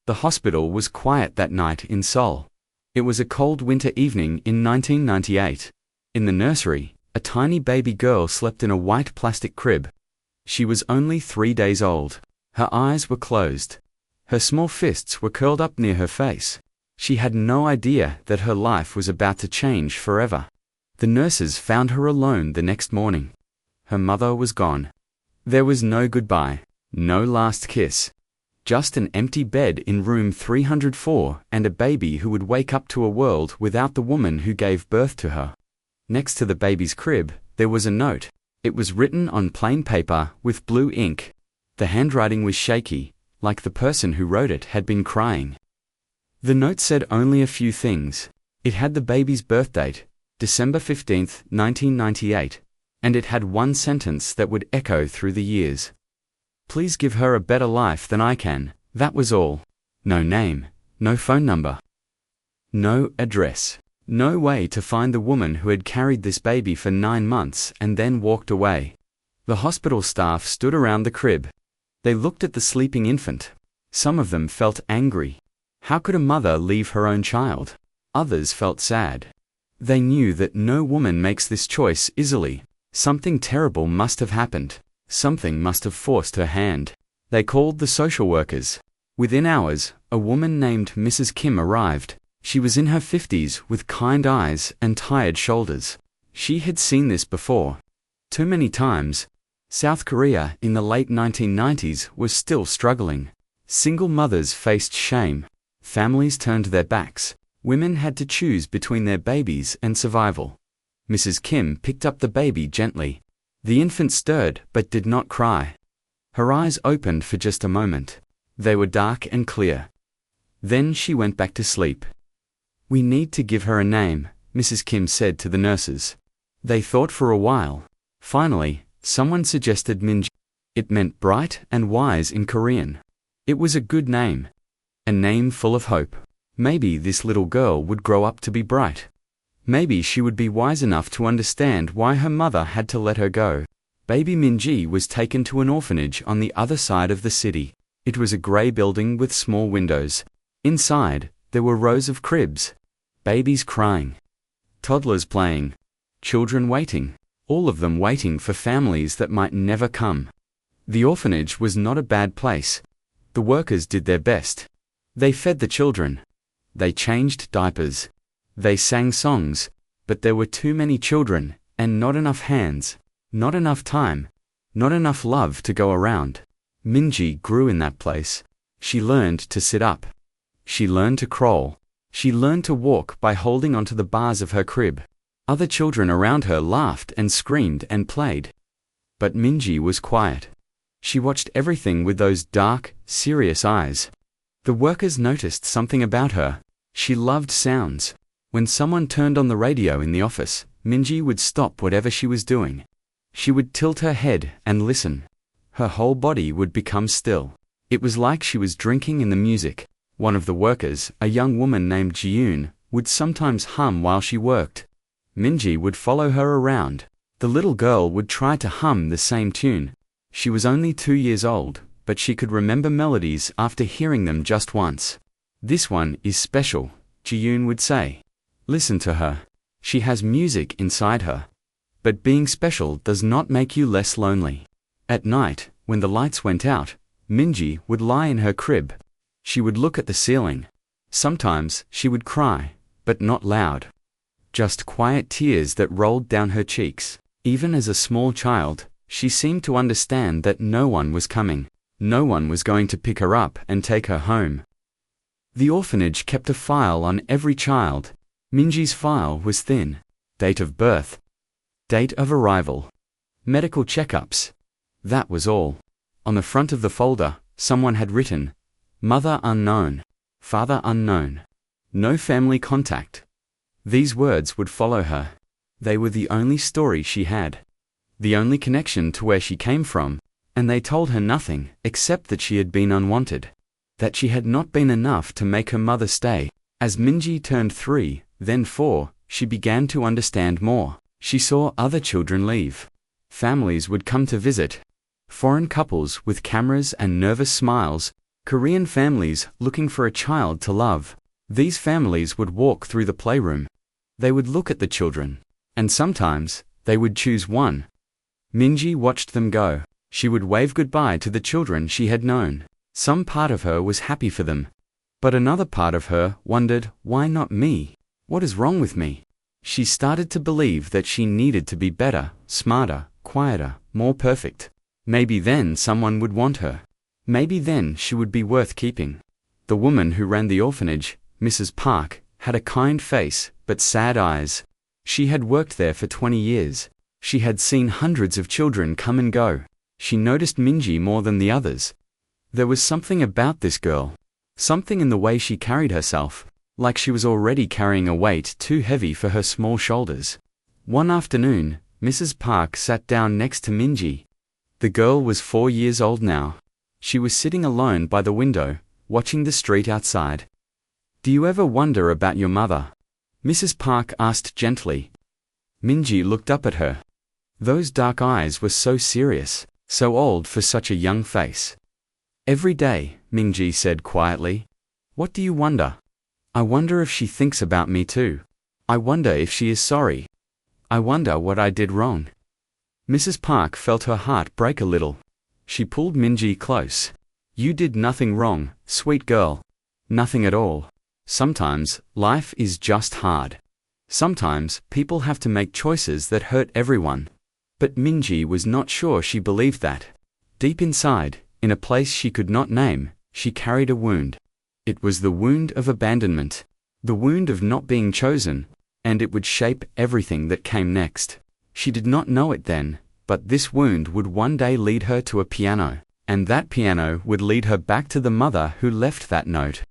The hospital was quiet that night in Seoul. It was a cold winter evening in 1998. In the nursery, a tiny baby girl slept in a white plastic crib. She was only 3 days old. Her eyes were closed. Her small fists were curled up near her face. She had no idea that her life was about to change forever. The nurses found her alone the next morning. Her mother was gone. There was no goodbye, no last kiss. Just an empty bed in room 304 and a baby who would wake up to a world without the woman who gave birth to her. Next to the baby's crib, there was a note. It was written on plain paper with blue ink. The handwriting was shaky, like the person who wrote it had been crying. The note said only a few things. It had the baby's birth date, December 15, 1998, and it had one sentence that would echo through the years. Please give her a better life than I can, that was all. No name, no phone number. No address. No way to find the woman who had carried this baby for 9 months and then walked away. The hospital staff stood around the crib. They looked at the sleeping infant. Some of them felt angry. How could a mother leave her own child? Others felt sad. They knew that no woman makes this choice easily. Something terrible must have happened. Something must have forced her hand. They called the social workers. Within hours, a woman named Mrs. Kim arrived. She was in her 50s with kind eyes and tired shoulders. She had seen this before. Too many times. South Korea in the late 1990s was still struggling. Single mothers faced shame. Families turned their backs. Women had to choose between their babies and survival. Mrs. Kim picked up the baby gently. The infant stirred but did not cry. Her eyes opened for just a moment. They were dark and clear. Then she went back to sleep. We need to give her a name, Mrs. Kim said to the nurses. They thought for a while. Finally, someone suggested Minji. It meant bright and wise in Korean. It was a good name. A name full of hope. Maybe this little girl would grow up to be bright. Maybe she would be wise enough to understand why her mother had to let her go. Baby Minji was taken to an orphanage on the other side of the city. It was a grey building with small windows. Inside, there were rows of cribs. Babies crying. Toddlers playing. Children waiting. All of them waiting for families that might never come. The orphanage was not a bad place. The workers did their best. They fed the children. They changed diapers. They sang songs, but there were too many children, and not enough hands, not enough time, not enough love to go around. Minji grew in that place. She learned to sit up. She learned to crawl. She learned to walk by holding onto the bars of her crib. Other children around her laughed and screamed and played. But Minji was quiet. She watched everything with those dark, serious eyes. The workers noticed something about her. She loved sounds. When someone turned on the radio in the office, Minji would stop whatever she was doing. She would tilt her head and listen. Her whole body would become still. It was like she was drinking in the music. One of the workers, a young woman named Ji-yoon, would sometimes hum while she worked. Minji would follow her around. The little girl would try to hum the same tune. She was only 2 years old, but she could remember melodies after hearing them just once. This one is special, Ji-yoon would say. Listen to her. She has music inside her. But being special does not make you less lonely. At night, when the lights went out, Minji would lie in her crib. She would look at the ceiling. Sometimes she would cry, but not loud. Just quiet tears that rolled down her cheeks. Even as a small child, she seemed to understand that no one was coming. No one was going to pick her up and take her home. The orphanage kept a file on every child. Minji's file was thin. Date of birth. Date of arrival. Medical checkups. That was all. On the front of the folder, someone had written, Mother unknown. Father unknown. No family contact. These words would follow her. They were the only story she had. The only connection to where she came from, and they told her nothing except that she had been unwanted. That she had not been enough to make her mother stay. As Minji turned 3, then 4, she began to understand more. She saw other children leave. Families would come to visit. Foreign couples with cameras and nervous smiles, Korean families looking for a child to love. These families would walk through the playroom. They would look at the children. And sometimes, they would choose one. Minji watched them go. She would wave goodbye to the children she had known. Some part of her was happy for them. But another part of her wondered, why not me? What is wrong with me? She started to believe that she needed to be better, smarter, quieter, more perfect. Maybe then someone would want her. Maybe then she would be worth keeping. The woman who ran the orphanage, Mrs. Park, had a kind face, but sad eyes. She had worked there for 20 years. She had seen hundreds of children come and go. She noticed Minji more than the others. There was something about this girl. Something in the way she carried herself, like she was already carrying a weight too heavy for her small shoulders. One afternoon, Mrs. Park sat down next to Minji. The girl was 4 years old now. She was sitting alone by the window, watching the street outside. "Do you ever wonder about your mother?" Mrs. Park asked gently. Minji looked up at her. Those dark eyes were so serious, so old for such a young face. "Every day," Minji said quietly. "What do you wonder?" "I wonder if she thinks about me too. I wonder if she is sorry. I wonder what I did wrong." Mrs. Park felt her heart break a little. She pulled Minji close. "You did nothing wrong, sweet girl. Nothing at all. Sometimes, life is just hard. Sometimes, people have to make choices that hurt everyone." But Minji was not sure she believed that. Deep inside, in a place she could not name, she carried a wound. It was the wound of abandonment. The wound of not being chosen, and it would shape everything that came next. She did not know it then, but this wound would one day lead her to a piano, and that piano would lead her back to the mother who left that note.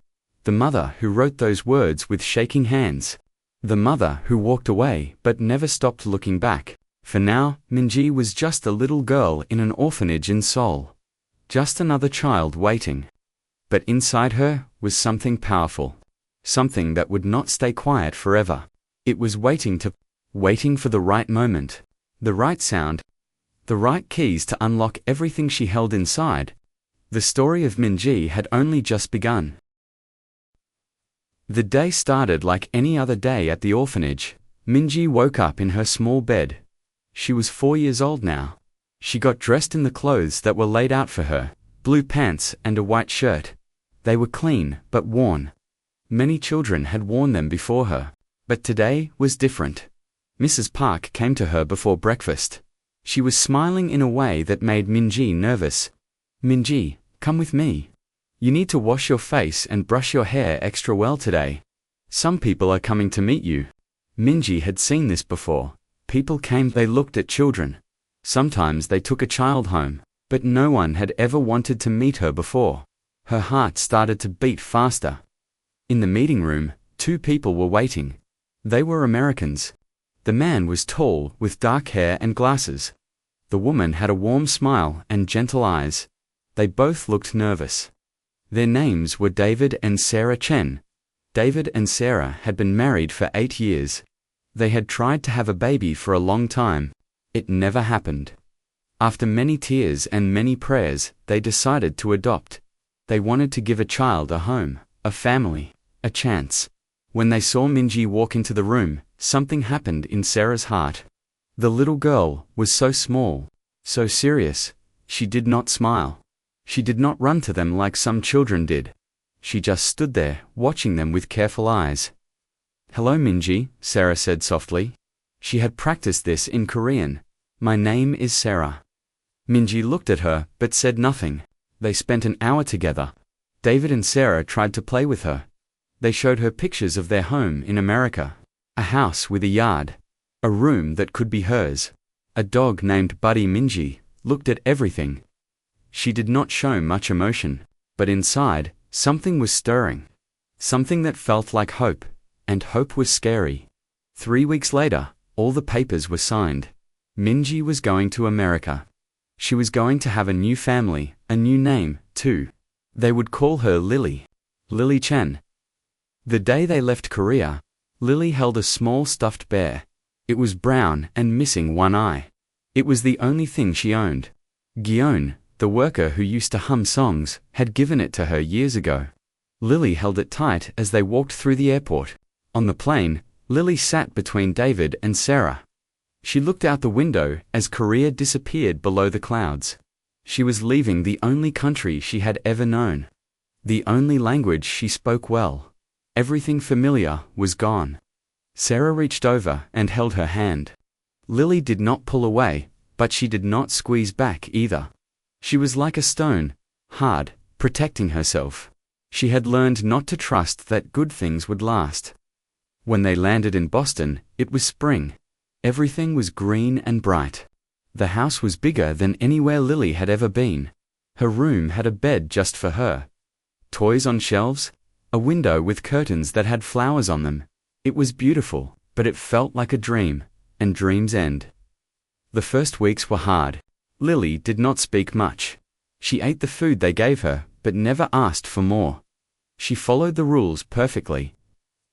The mother who wrote those words with shaking hands. The mother who walked away but never stopped looking back. For now, Minji was just a little girl in an orphanage in Seoul. Just another child waiting. But inside her was something powerful. Something that would not stay quiet forever. It was waiting for the right moment, the right sound, the right keys to unlock everything she held inside. The story of Minji had only just begun. The day started like any other day at the orphanage. Minji woke up in her small bed. She was 4 years old now. She got dressed in the clothes that were laid out for her, blue pants and a white shirt. They were clean, but worn. Many children had worn them before her. But today was different. Mrs. Park came to her before breakfast. She was smiling in a way that made Minji nervous. "Minji, come with me. You need to wash your face and brush your hair extra well today. Some people are coming to meet you." Minji had seen this before. People came, they looked at children. Sometimes they took a child home, but no one had ever wanted to meet her before. Her heart started to beat faster. In the meeting room, 2 people were waiting. They were Americans. The man was tall, with dark hair and glasses. The woman had a warm smile and gentle eyes. They both looked nervous. Their names were David and Sarah Chen. David and Sarah had been married for 8 years. They had tried to have a baby for a long time. It never happened. After many tears and many prayers, they decided to adopt. They wanted to give a child a home, a family, a chance. When they saw Minji walk into the room, something happened in Sarah's heart. The little girl was so small, so serious. She did not smile. She did not run to them like some children did. She just stood there, watching them with careful eyes. "Hello Minji," Sarah said softly. She had practiced this in Korean. "My name is Sarah." Minji looked at her, but said nothing. They spent an hour together. David and Sarah tried to play with her. They showed her pictures of their home in America. A house with a yard. A room that could be hers. A dog named Buddy. Minji looked at everything. She did not show much emotion, but inside, something was stirring. Something that felt like hope. And hope was scary. 3 weeks later, all the papers were signed. Minji was going to America. She was going to have a new family, a new name, too. They would call her Lily. Lily Chen. The day they left Korea, Lily held a small stuffed bear. It was brown and missing one eye. It was the only thing she owned. Gyeon, The worker who used to hum songs had given it to her years ago. Lily held it tight as they walked through the airport. On the plane, Lily sat between David and Sarah. She looked out the window as Korea disappeared below the clouds. She was leaving the only country she had ever known. The only language she spoke well. Everything familiar was gone. Sarah reached over and held her hand. Lily did not pull away, but she did not squeeze back either. She was like a stone, hard, protecting herself. She had learned not to trust that good things would last. When they landed in Boston, it was spring. Everything was green and bright. The house was bigger than anywhere Lily had ever been. Her room had a bed just for her. Toys on shelves, a window with curtains that had flowers on them. It was beautiful, but it felt like a dream, and dreams end. The first weeks were hard. Lily did not speak much. She ate the food they gave her, but never asked for more. She followed the rules perfectly.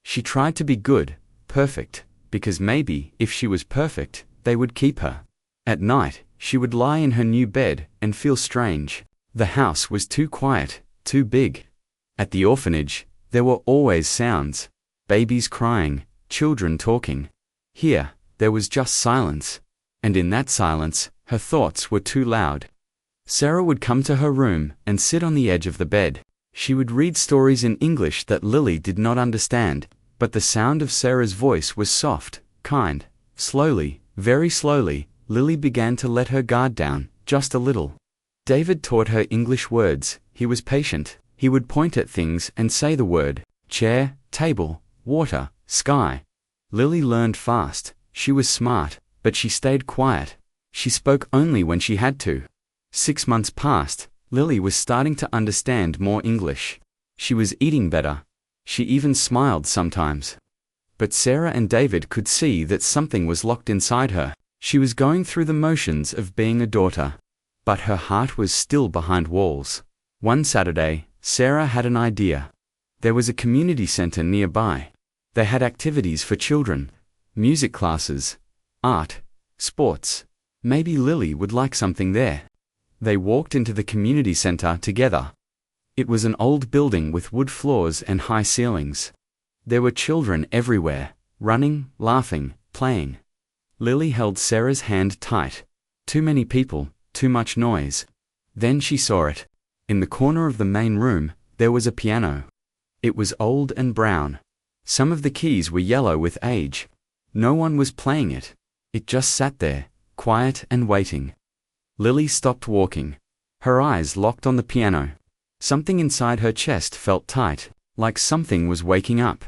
She tried to be good, perfect, because maybe, if she was perfect, they would keep her. At night, she would lie in her new bed and feel strange. The house was too quiet, too big. At the orphanage, there were always sounds. Babies crying, children talking. Here, there was just silence. And in that silence, her thoughts were too loud. Sarah would come to her room and sit on the edge of the bed. She would read stories in English that Lily did not understand, but the sound of Sarah's voice was soft, kind. Slowly, very slowly, Lily began to let her guard down, just a little. David taught her English words. He was patient. He would point at things and say the word: chair, table, water, sky. Lily learned fast. She was smart, but she stayed quiet. She spoke only when she had to. 6 months passed. Lily was starting to understand more English. She was eating better. She even smiled sometimes. But Sarah and David could see that something was locked inside her. She was going through the motions of being a daughter. But her heart was still behind walls. One Saturday, Sarah had an idea. There was a community center nearby. They had activities for children, music classes, art, sports. Maybe Lily would like something there. They walked into the community center together. It was an old building with wood floors and high ceilings. There were children everywhere, running, laughing, playing. Lily held Sarah's hand tight. Too many people, too much noise. Then she saw it. In the corner of the main room, there was a piano. It was old and brown. Some of the keys were yellow with age. No one was playing it. It just sat there, quiet and waiting. Lily stopped walking. Her eyes locked on the piano. Something inside her chest felt tight, like something was waking up.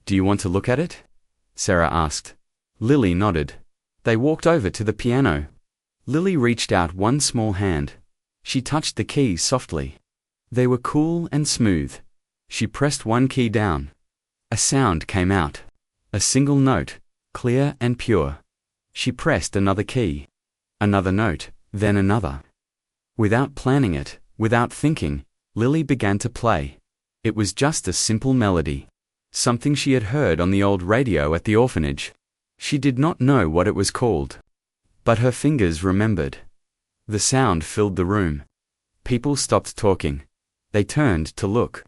"Do you want to look at it?" Sarah asked. Lily nodded. They walked over to the piano. Lily reached out one small hand. She touched the keys softly. They were cool and smooth. She pressed one key down. A sound came out. A single note, clear and pure. She pressed another key. Another note, then another. Without planning it, without thinking, Lily began to play. It was just a simple melody. Something she had heard on the old radio at the orphanage. She did not know what it was called. But her fingers remembered. The sound filled the room. People stopped talking. They turned to look.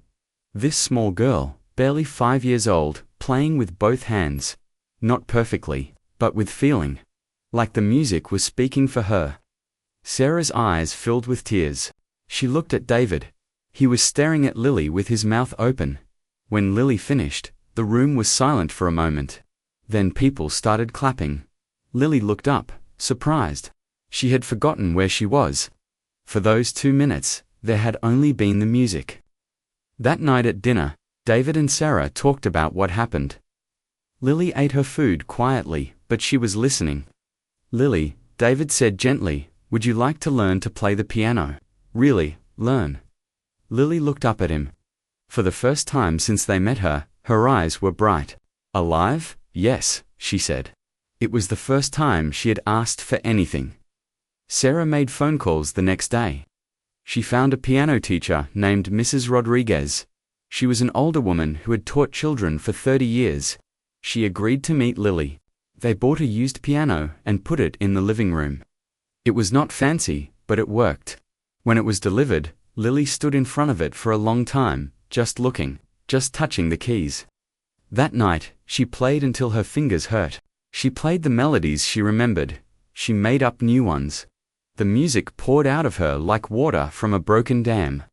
This small girl, barely 5 years old, playing with both hands. Not perfectly, but with feeling. Like the music was speaking for her. Sarah's eyes filled with tears. She looked at David. He was staring at Lily with his mouth open. When Lily finished, the room was silent for a moment. Then people started clapping. Lily looked up, surprised. She had forgotten where she was. For those 2 minutes, there had only been the music. That night at dinner, David and Sarah talked about what happened. Lily ate her food quietly, but she was listening. "Lily," David said gently, "would you like to learn to play the piano? Really, learn?" Lily looked up at him. For the first time since they met her, her eyes were bright. "Alive? Yes," she said. It was the first time she had asked for anything. Sarah made phone calls the next day. She found a piano teacher named Mrs. Rodriguez. She was an older woman who had taught children for 30 years. She agreed to meet Lily. They bought a used piano and put it in the living room. It was not fancy, but it worked. When it was delivered, Lily stood in front of it for a long time, just looking, just touching the keys. That night, she played until her fingers hurt. She played the melodies she remembered. She made up new ones. The music poured out of her like water from a broken dam.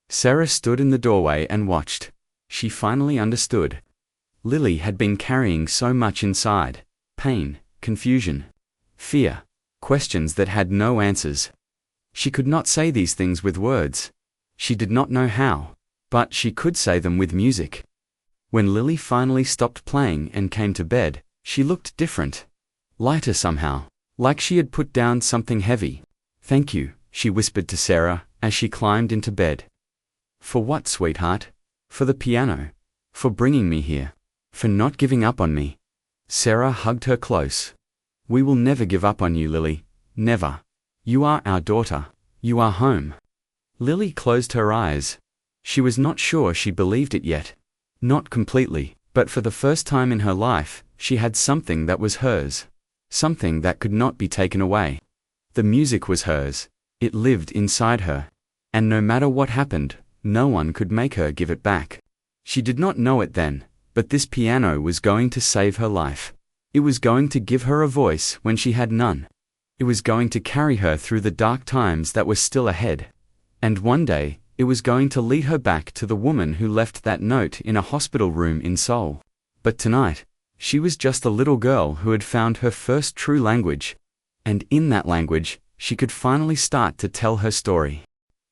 Sarah stood in the doorway and watched. She finally understood. Lily had been carrying so much inside: pain, confusion, fear, questions that had no answers. She could not say these things with words. She did not know how, but she could say them with music. When Lily finally stopped playing and came to bed, she looked different. Lighter somehow, like she had put down something heavy. "Thank you," she whispered to Sarah as she climbed into bed. "For what, sweetheart?" "For the piano. For bringing me here. For not giving up on me." Sarah hugged her close. "We will never give up on you, Lily. Never. You are our daughter. You are home." Lily closed her eyes. She was not sure she believed it yet. Not completely, but for the first time in her life, she had something that was hers. Something that could not be taken away. The music was hers. It lived inside her. And no matter what happened, no one could make her give it back. She did not know it then, but this piano was going to save her life. It was going to give her a voice when she had none. It was going to carry her through the dark times that were still ahead. And one day, it was going to lead her back to the woman who left that note in a hospital room in Seoul. But tonight, she was just a little girl who had found her first true language. And in that language, she could finally start to tell her story.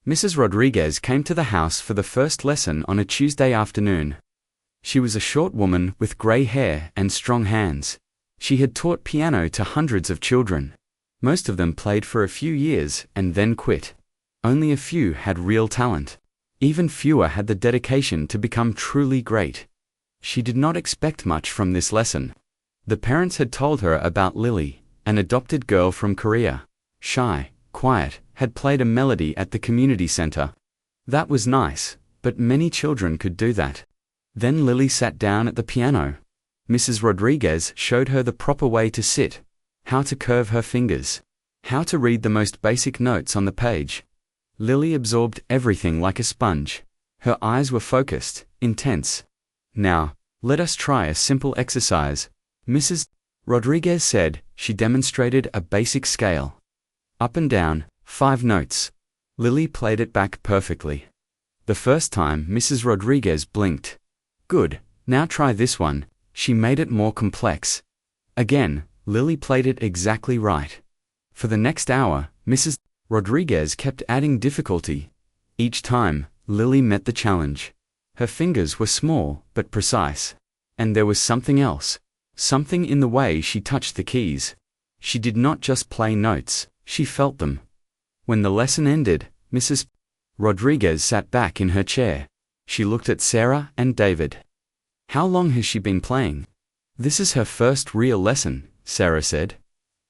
Mrs. Rodriguez came to the house for the first lesson on a Tuesday afternoon. She was a short woman with gray hair and strong hands. She had taught piano to hundreds of children. Most of them played for a few years and then quit. Only a few had real talent. Even fewer had the dedication to become truly great. She did not expect much from this lesson. The parents had told her about Lily, an adopted girl from Korea. Shy, quiet, had played a melody at the community center. That was nice, but many children could do that. Then Lily sat down at the piano. Mrs. Rodriguez showed her the proper way to sit, how to curve her fingers, how to read the most basic notes on the page. Lily absorbed everything like a sponge. Her eyes were focused, intense. "Now, let us try a simple exercise," Mrs. Rodriguez said. She demonstrated a basic scale. Up and down, 5 notes. Lily played it back perfectly. The first time, Mrs. Rodriguez blinked. "Good, now try this one." She made it more complex. Again, Lily played it exactly right. For the next hour, Mrs. Rodriguez kept adding difficulty. Each time, Lily met the challenge. Her fingers were small but precise. And there was something else. Something in the way she touched the keys. She did not just play notes, she felt them. When the lesson ended, Mrs. Rodriguez sat back in her chair. She looked at Sarah and David. "How long has she been playing?" "This is her first real lesson," Sarah said.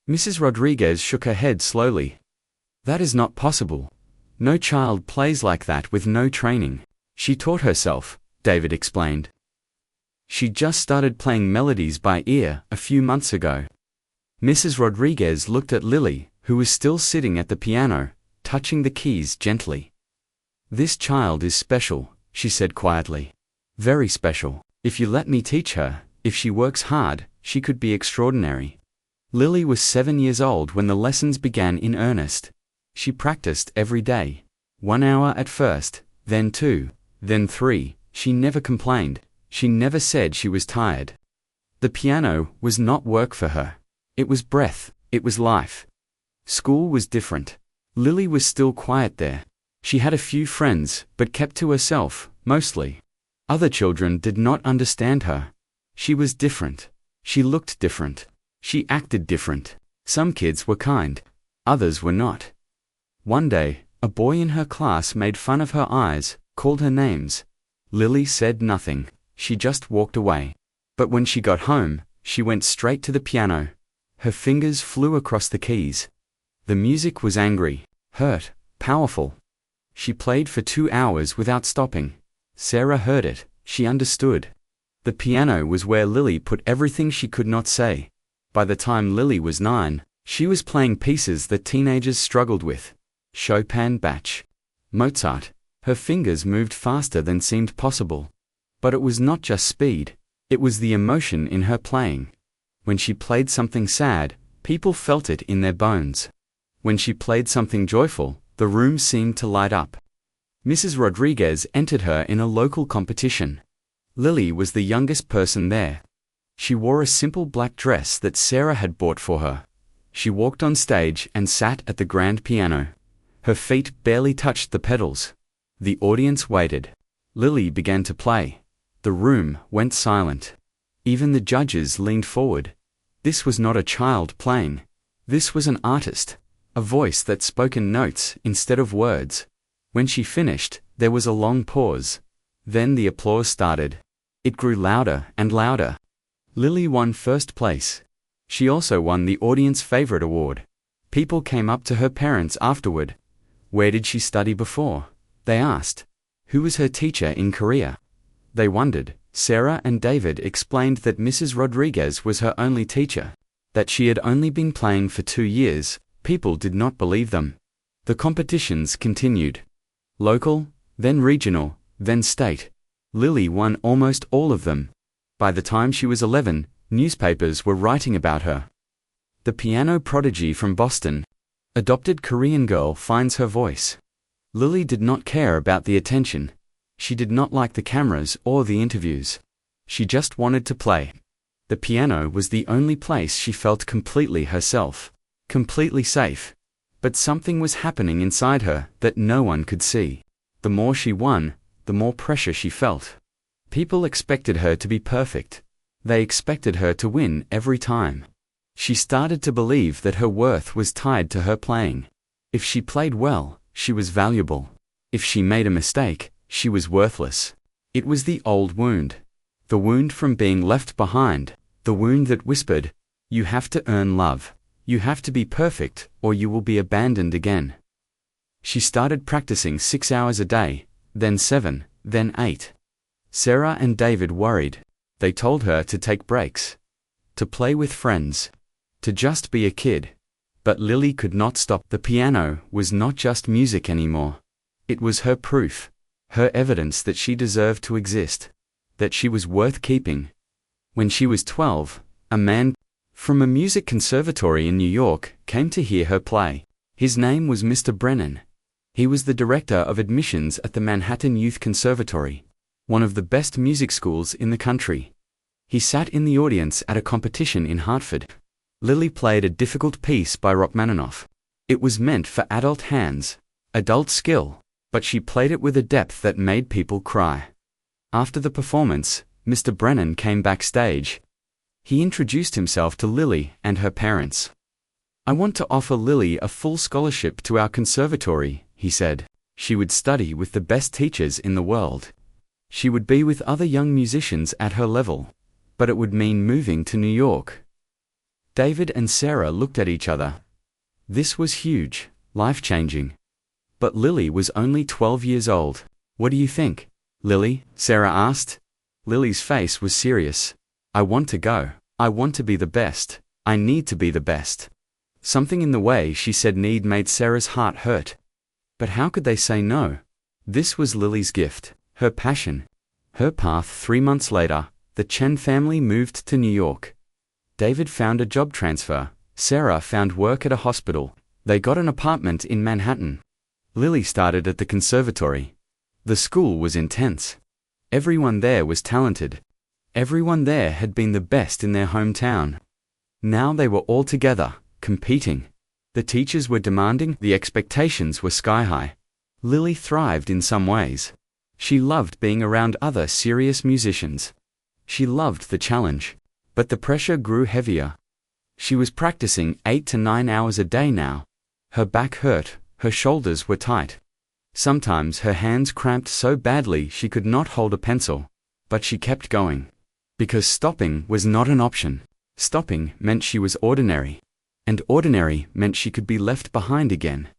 Mrs. Rodriguez shook her head slowly. "That is not possible. No child plays like that with no training." "She taught herself," David explained. "She just started playing melodies by ear a few months ago." Mrs. Rodriguez looked at Lily, who was still sitting at the piano, touching the keys gently. "This child is special," she said quietly. "Very special. If you let me teach her, if she works hard, she could be extraordinary." Lily was 7 years old when the lessons began in earnest. She practiced every day. 1 hour at first, then 2, then 3. She never complained. She never said she was tired. The piano was not work for her. It was breath. It was life. School was different. Lily was still quiet there. She had a few friends, but kept to herself, mostly. Other children did not understand her. She was different. She looked different. She acted different. Some kids were kind. Others were not. One day, a boy in her class made fun of her eyes, called her names. Lily said nothing. She just walked away. But when she got home, she went straight to the piano. Her fingers flew across the keys. The music was angry, hurt, powerful. She played for 2 hours without stopping. Sarah heard it. She understood. The piano was where Lily put everything she could not say. By the time Lily was 9, she was playing pieces that teenagers struggled with. Chopin, Bach, Mozart. Her fingers moved faster than seemed possible. But it was not just speed, it was the emotion in her playing. When she played something sad, people felt it in their bones. When she played something joyful, the room seemed to light up. Mrs. Rodriguez entered her in a local competition. Lily was the youngest person there. She wore a simple black dress that Sarah had bought for her. She walked on stage and sat at the grand piano. Her feet barely touched the pedals. The audience waited. Lily began to play. The room went silent. Even the judges leaned forward. This was not a child playing. This was an artist, a voice that spoke in notes instead of words. When she finished, there was a long pause. Then the applause started. It grew louder and louder. Lily won first place. She also won the Audience Favorite Award. People came up to her parents afterward. Where did she study before? They asked. Who was her teacher in Korea? They wondered. Sarah and David explained that Mrs. Rodriguez was her only teacher, that she had only been playing for 2 years. People did not believe them. The competitions continued. Local, then regional, then state. Lily won almost all of them. By the time she was 11, newspapers were writing about her. The piano prodigy from Boston. Adopted Korean girl finds her voice. Lily did not care about the attention. She did not like the cameras or the interviews. She just wanted to play. The piano was the only place she felt completely herself, completely safe. But something was happening inside her that no one could see. The more she won, the more pressure she felt. People expected her to be perfect. They expected her to win every time. She started to believe that her worth was tied to her playing. If she played well, she was valuable. If she made a mistake, she was worthless. It was the old wound. The wound from being left behind. The wound that whispered, "You have to earn love. You have to be perfect, or you will be abandoned again." She started practicing 6 hours a day, then 7, then 8. Sarah and David worried. They told her to take breaks, to play with friends, to just be a kid. But Lily could not stop. The piano was not just music anymore. It was her proof, her evidence that she deserved to exist, that she was worth keeping. When she was 12, a man from a music conservatory in New York came to hear her play. His name was Mr. Brennan. He was the director of admissions at the Manhattan Youth Conservatory, one of the best music schools in the country. He sat in the audience at a competition in Hartford. Lily played a difficult piece by Rachmaninoff. It was meant for adult hands, adult skill, but she played it with a depth that made people cry. After the performance, Mr. Brennan came backstage. He introduced himself to Lily and her parents. "I want to offer Lily a full scholarship to our conservatory," he said. "She would study with the best teachers in the world. She would be with other young musicians at her level, but it would mean moving to New York." David and Sarah looked at each other. This was huge, life-changing. But Lily was only 12 years old. "What do you think, Lily?" Sarah asked. Lily's face was serious. "I want to go. I want to be the best. I need to be the best." Something in the way she said need made Sarah's heart hurt. But how could they say no? This was Lily's gift, her passion, her path. 3 months later, the Chen family moved to New York. David found a job transfer. Sarah found work at a hospital. They got an apartment in Manhattan. Lily started at the conservatory. The school was intense. Everyone there was talented. Everyone there had been the best in their hometown. Now they were all together, competing. The teachers were demanding, the expectations were sky-high. Lily thrived in some ways. She loved being around other serious musicians. She loved the challenge. But the pressure grew heavier. She was practicing 8 to 9 hours a day now. Her back hurt, her shoulders were tight. Sometimes her hands cramped so badly she could not hold a pencil. But she kept going. Because stopping was not an option. Stopping meant she was ordinary. And ordinary meant she could be left behind again.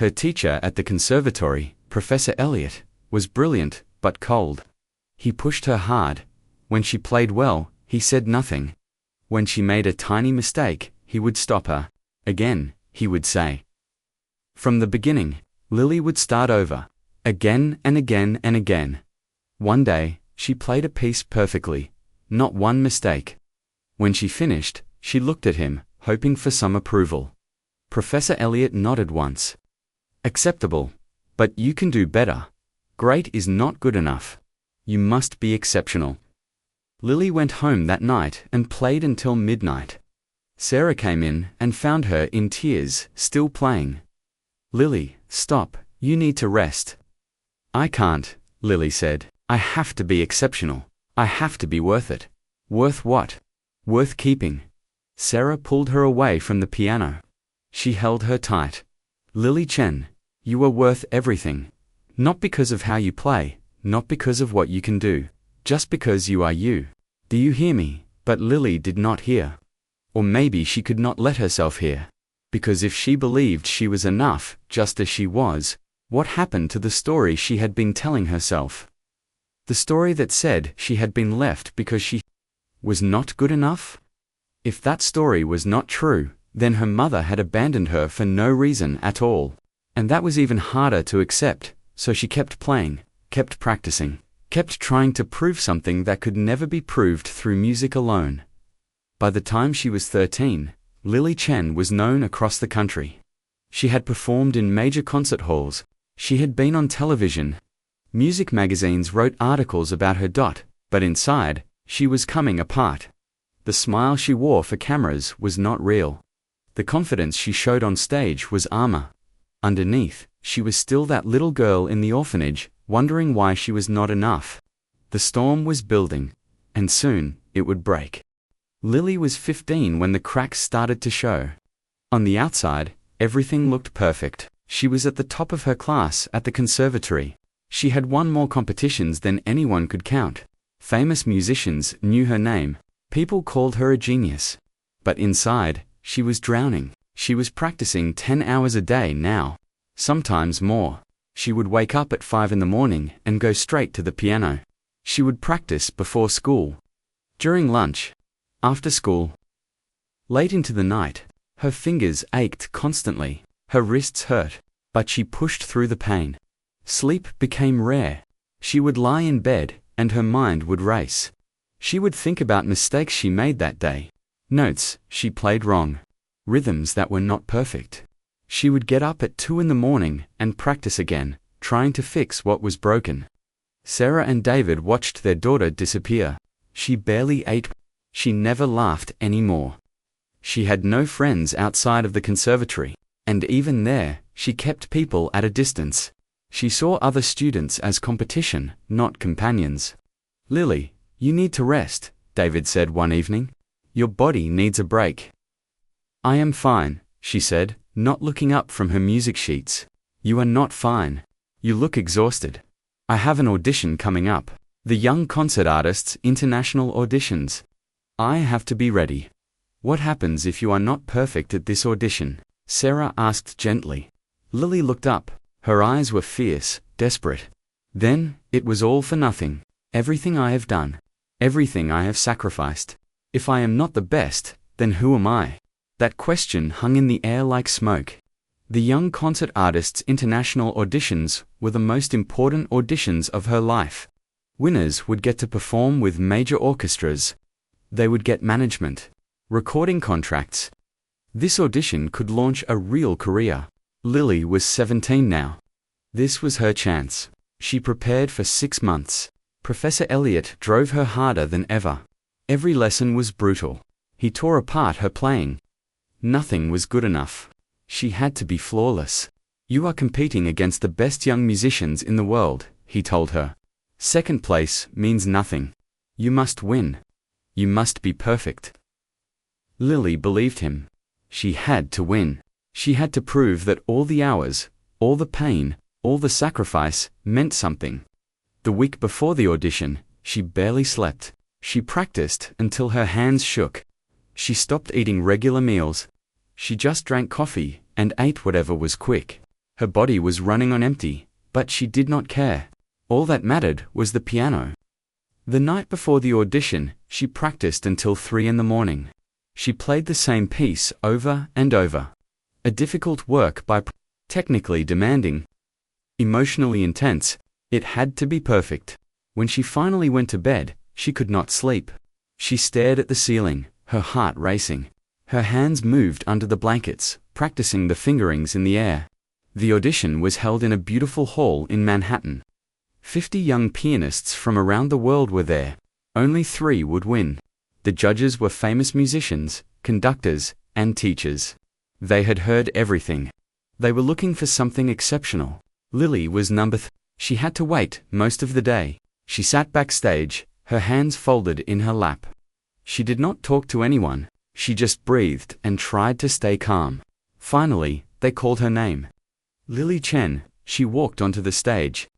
Her teacher at the conservatory, Professor Elliot, was brilliant, but cold. He pushed her hard. When she played well, he said nothing. When she made a tiny mistake, he would stop her. Again, he would say, "From the beginning, Lily would start over, again and again and again. One day, she played a piece perfectly, not one mistake. When she finished, she looked at him, hoping for some approval. Professor Elliot nodded once. Acceptable. But you can do better. Great is not good enough. You must be exceptional. Lily went home that night and played until midnight. Sarah came in and found her in tears, still playing. Lily, stop, you need to rest. I can't, Lily said. I have to be exceptional. I have to be worth it. Worth what? Worth keeping. Sarah pulled her away from the piano. She held her tight. Lily Chen, you are worth everything. Not because of how you play, not because of what you can do, just because you are you. Do you hear me? But Lily did not hear. Or maybe she could not let herself hear. Because if she believed she was enough, just as she was, what happened to the story she had been telling herself? The story that said she had been left because she was not good enough? If that story was not true, then her mother had abandoned her for no reason at all. And that was even harder to accept, so she kept playing, kept practicing, kept trying to prove something that could never be proved through music alone. By the time she was 13, Lily Chen was known across the country. She had performed in major concert halls. She had been on television. Music magazines wrote articles about her. But inside, she was coming apart. The smile she wore for cameras was not real. The confidence she showed on stage was armor. Underneath, she was still that little girl in the orphanage, wondering why she was not enough. The storm was building, and soon, it would break. Lily was 15 when the cracks started to show. On the outside, everything looked perfect. She was at the top of her class at the conservatory. She had won more competitions than anyone could count. Famous musicians knew her name. People called her a genius. But inside, she was drowning. She was practicing 10 hours a day now. Sometimes more. She would wake up at 5 in the morning and go straight to the piano. She would practice before school, during lunch, after school. Late into the night, her fingers ached constantly. Her wrists hurt, but she pushed through the pain. Sleep became rare. She would lie in bed, and her mind would race. She would think about mistakes she made that day, notes she played wrong, rhythms that were not perfect. She would get up at 2 in the morning and practice again, trying to fix what was broken. Sarah and David watched their daughter disappear. She barely ate. She never laughed anymore. She had no friends outside of the conservatory, and even there, she kept people at a distance. She saw other students as competition, not companions. Lily, you need to rest, David said one evening. Your body needs a break. I am fine, she said, not looking up from her music sheets. You are not fine. You look exhausted. I have an audition coming up. The Young Concert Artists International Auditions. I have to be ready. What happens if you are not perfect at this audition? Sarah asked gently. Lily looked up. Her eyes were fierce, desperate. Then, it was all for nothing. Everything I have done. Everything I have sacrificed. If I am not the best, then who am I? That question hung in the air like smoke. The Young Concert Artists International Auditions were the most important auditions of her life. Winners would get to perform with major orchestras. They would get management, recording contracts. This audition could launch a real career. Lily was 17 now. This was her chance. She prepared for 6 months. Professor Elliot drove her harder than ever. Every lesson was brutal. He tore apart her playing. Nothing was good enough. She had to be flawless. You are competing against the best young musicians in the world, he told her. Second place means nothing. You must win. You must be perfect. Lily believed him. She had to win. She had to prove that all the hours, all the pain, all the sacrifice meant something. The week before the audition, she barely slept. She practiced until her hands shook. She stopped eating regular meals. She just drank coffee and ate whatever was quick. Her body was running on empty, but she did not care. All that mattered was the piano. The night before the audition, she practiced until 3 in the morning. She played the same piece over and over. A difficult work by technically demanding. Emotionally intense, it had to be perfect. When she finally went to bed, she could not sleep. She stared at the ceiling, her heart racing. Her hands moved under the blankets, practicing the fingerings in the air. The audition was held in a beautiful hall in Manhattan. 50 young pianists from around the world were there. Only 3 would win. The judges were famous musicians, conductors, and teachers. They had heard everything. They were looking for something exceptional. Lily was number 3. She had to wait most of the day. She sat backstage, her hands folded in her lap. She did not talk to anyone. She just breathed and tried to stay calm. Finally, they called her name. Lily Chen. She walked onto the stage.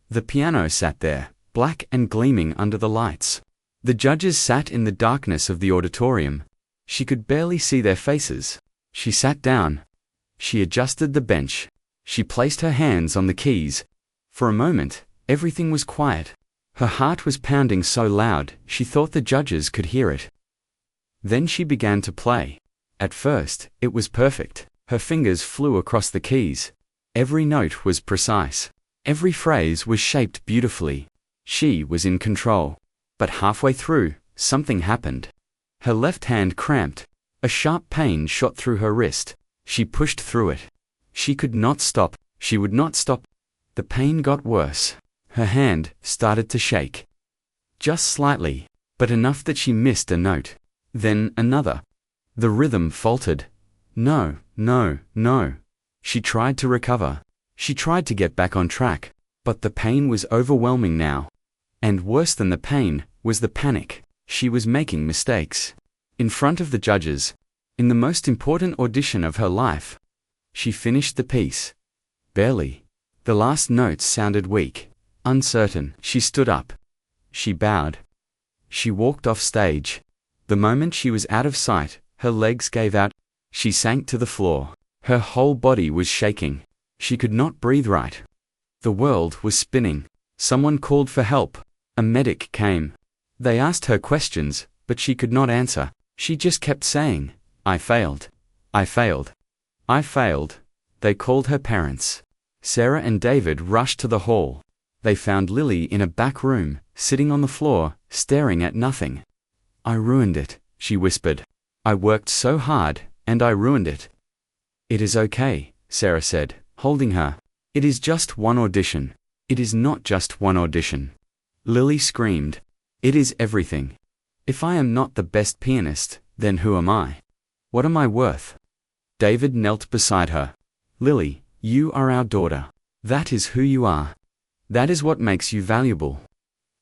The piano sat there, black and gleaming under the lights. The judges sat in the darkness of the auditorium. She could barely see their faces. She sat down. She adjusted the bench. She placed her hands on the keys. For a moment, everything was quiet. Her heart was pounding so loud, she thought the judges could hear it. Then she began to play. At first, it was perfect. Her fingers flew across the keys. Every note was precise. Every phrase was shaped beautifully. She was in control. But halfway through, something happened. Her left hand cramped. A sharp pain shot through her wrist. She pushed through it. She could not stop. She would not stop. The pain got worse. Her hand started to shake. Just slightly, but enough that she missed a note. Then another. The rhythm faltered. No, no, no. She tried to recover. She tried to get back on track. But the pain was overwhelming now. And worse than the pain was the panic. She was making mistakes. In front of the judges. In the most important audition of her life. She finished the piece. Barely. The last notes sounded weak, uncertain. She stood up. She bowed. She walked off stage. The moment she was out of sight, her legs gave out. She sank to the floor. Her whole body was shaking. She could not breathe right. The world was spinning. Someone called for help. A medic came. They asked her questions, but she could not answer. She just kept saying, "I failed. I failed. I failed." They called her parents. Sarah and David rushed to the hall. They found Lily in a back room, sitting on the floor, staring at nothing. "I ruined it," she whispered. "I worked so hard, and I ruined it." "It is okay," Sarah said, holding her. "It is just one audition. It is not just one audition." Lily screamed. "It is everything. If I am not the best pianist, then who am I? What am I worth?" David knelt beside her. "Lily, you are our daughter. That is who you are. That is what makes you valuable.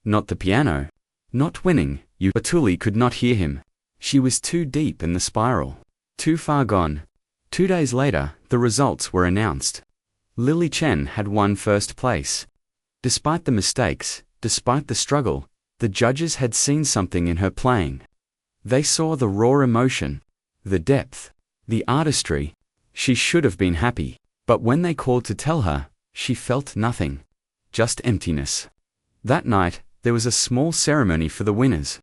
Not the piano. Not winning, you." But Lily could not hear him. She was too deep in the spiral. Too far gone. 2 days later, the results were announced. Lily Chen had won first place. Despite the mistakes, despite the struggle, the judges had seen something in her playing. They saw the raw emotion, the depth, the artistry. She should have been happy, but when they called to tell her, she felt nothing. Just emptiness. That night, there was a small ceremony for the winners.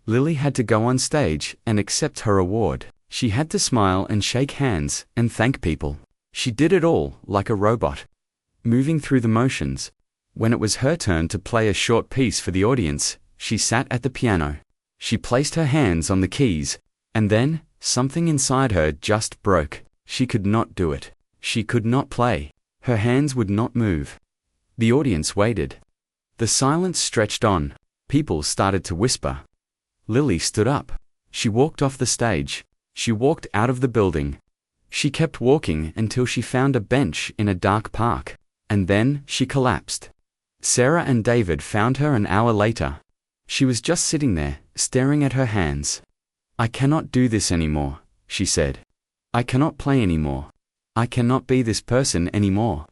Lily had to go on stage and accept her award. She had to smile and shake hands and thank people. She did it all like a robot, moving through the motions. When it was her turn to play a short piece for the audience, she sat at the piano. She placed her hands on the keys, and then, something inside her just broke. She could not do it. She could not play. Her hands would not move. The audience waited. The silence stretched on. People started to whisper. Lily stood up. She walked off the stage. She walked out of the building. She kept walking until she found a bench in a dark park. And then she collapsed. Sarah and David found her an hour later. She was just sitting there, staring at her hands. "I cannot do this anymore," she said. "I cannot play anymore. I cannot be this person anymore."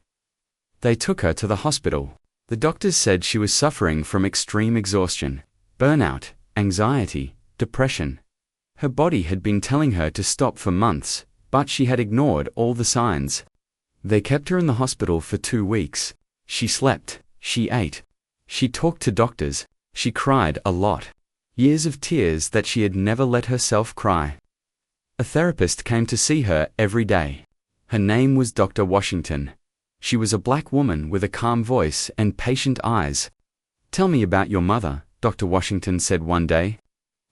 They took her to the hospital. The doctors said she was suffering from extreme exhaustion, burnout, anxiety, depression. Her body had been telling her to stop for months, but she had ignored all the signs. They kept her in the hospital for 2 weeks. She slept, she ate, she talked to doctors, she cried a lot. Years of tears that she had never let herself cry. A therapist came to see her every day. Her name was Dr. Washington. She was a black woman with a calm voice and patient eyes. "Tell me about your mother," Dr. Washington said one day.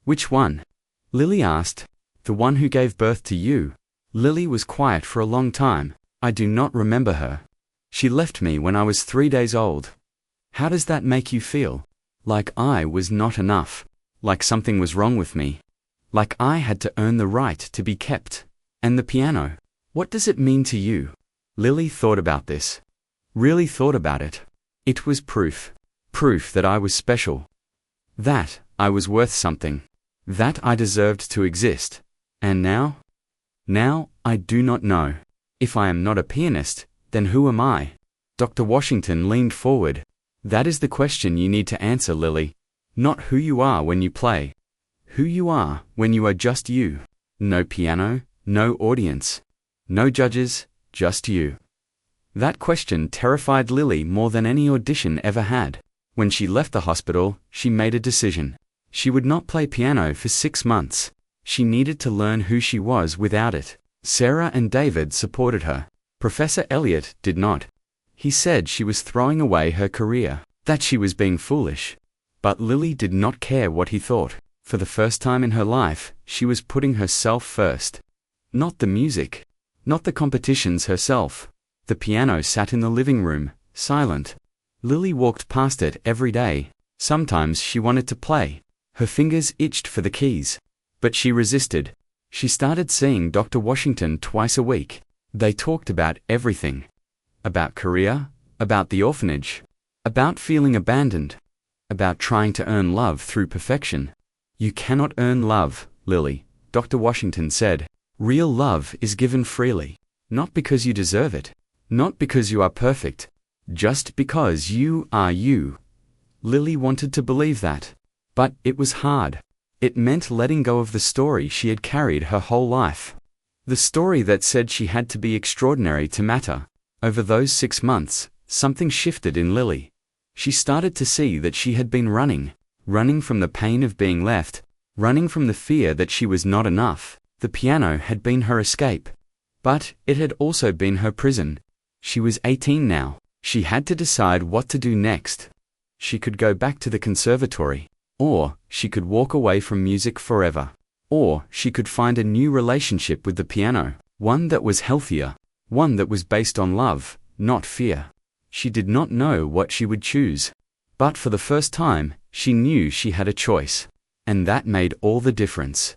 "Which one?" Lily asked. "The one who gave birth to you." Lily was quiet for a long time. "I do not remember her. She left me when I was 3 days old." "How does that make you feel?" "Like I was not enough. Like something was wrong with me. Like I had to earn the right to be kept." "And the piano? What does it mean to you?" Lily thought about this. Really thought about it. It was proof. Proof that I was special. That I was worth something. That I deserved to exist. And now? Now, I do not know. If I am not a pianist, then who am I? Dr. Washington leaned forward. "That is the question you need to answer, Lily. Not who you are when you play. Who you are when you are just you. No piano, no audience. No judges, just you." That question terrified Lily more than any audition ever had. When she left the hospital, she made a decision. She would not play piano for 6 months. She needed to learn who she was without it. Sarah and David supported her. Professor Elliot did not. He said she was throwing away her career, that she was being foolish. But Lily did not care what he thought. For the first time in her life, she was putting herself first. Not the music. Not the competitions herself. The piano sat in the living room, silent. Lily walked past it every day. Sometimes she wanted to play. Her fingers itched for the keys. But she resisted. She started seeing Dr. Washington twice a week. They talked about everything. About career, about the orphanage, about feeling abandoned, about trying to earn love through perfection. "You cannot earn love, Lily," Dr. Washington said. "Real love is given freely. Not because you deserve it. Not because you are perfect. Just because you are you." Lily wanted to believe that. But it was hard. It meant letting go of the story she had carried her whole life. The story that said she had to be extraordinary to matter. Over those 6 months, something shifted in Lily. She started to see that she had been running from the pain of being left, running from the fear that she was not enough. The piano had been her escape. But it had also been her prison. She was 18 now. She had to decide what to do next. She could go back to the conservatory, or she could walk away from music forever. Or she could find a new relationship with the piano, one that was healthier, one that was based on love, not fear. She did not know what she would choose. But for the first time, she knew she had a choice. And that made all the difference.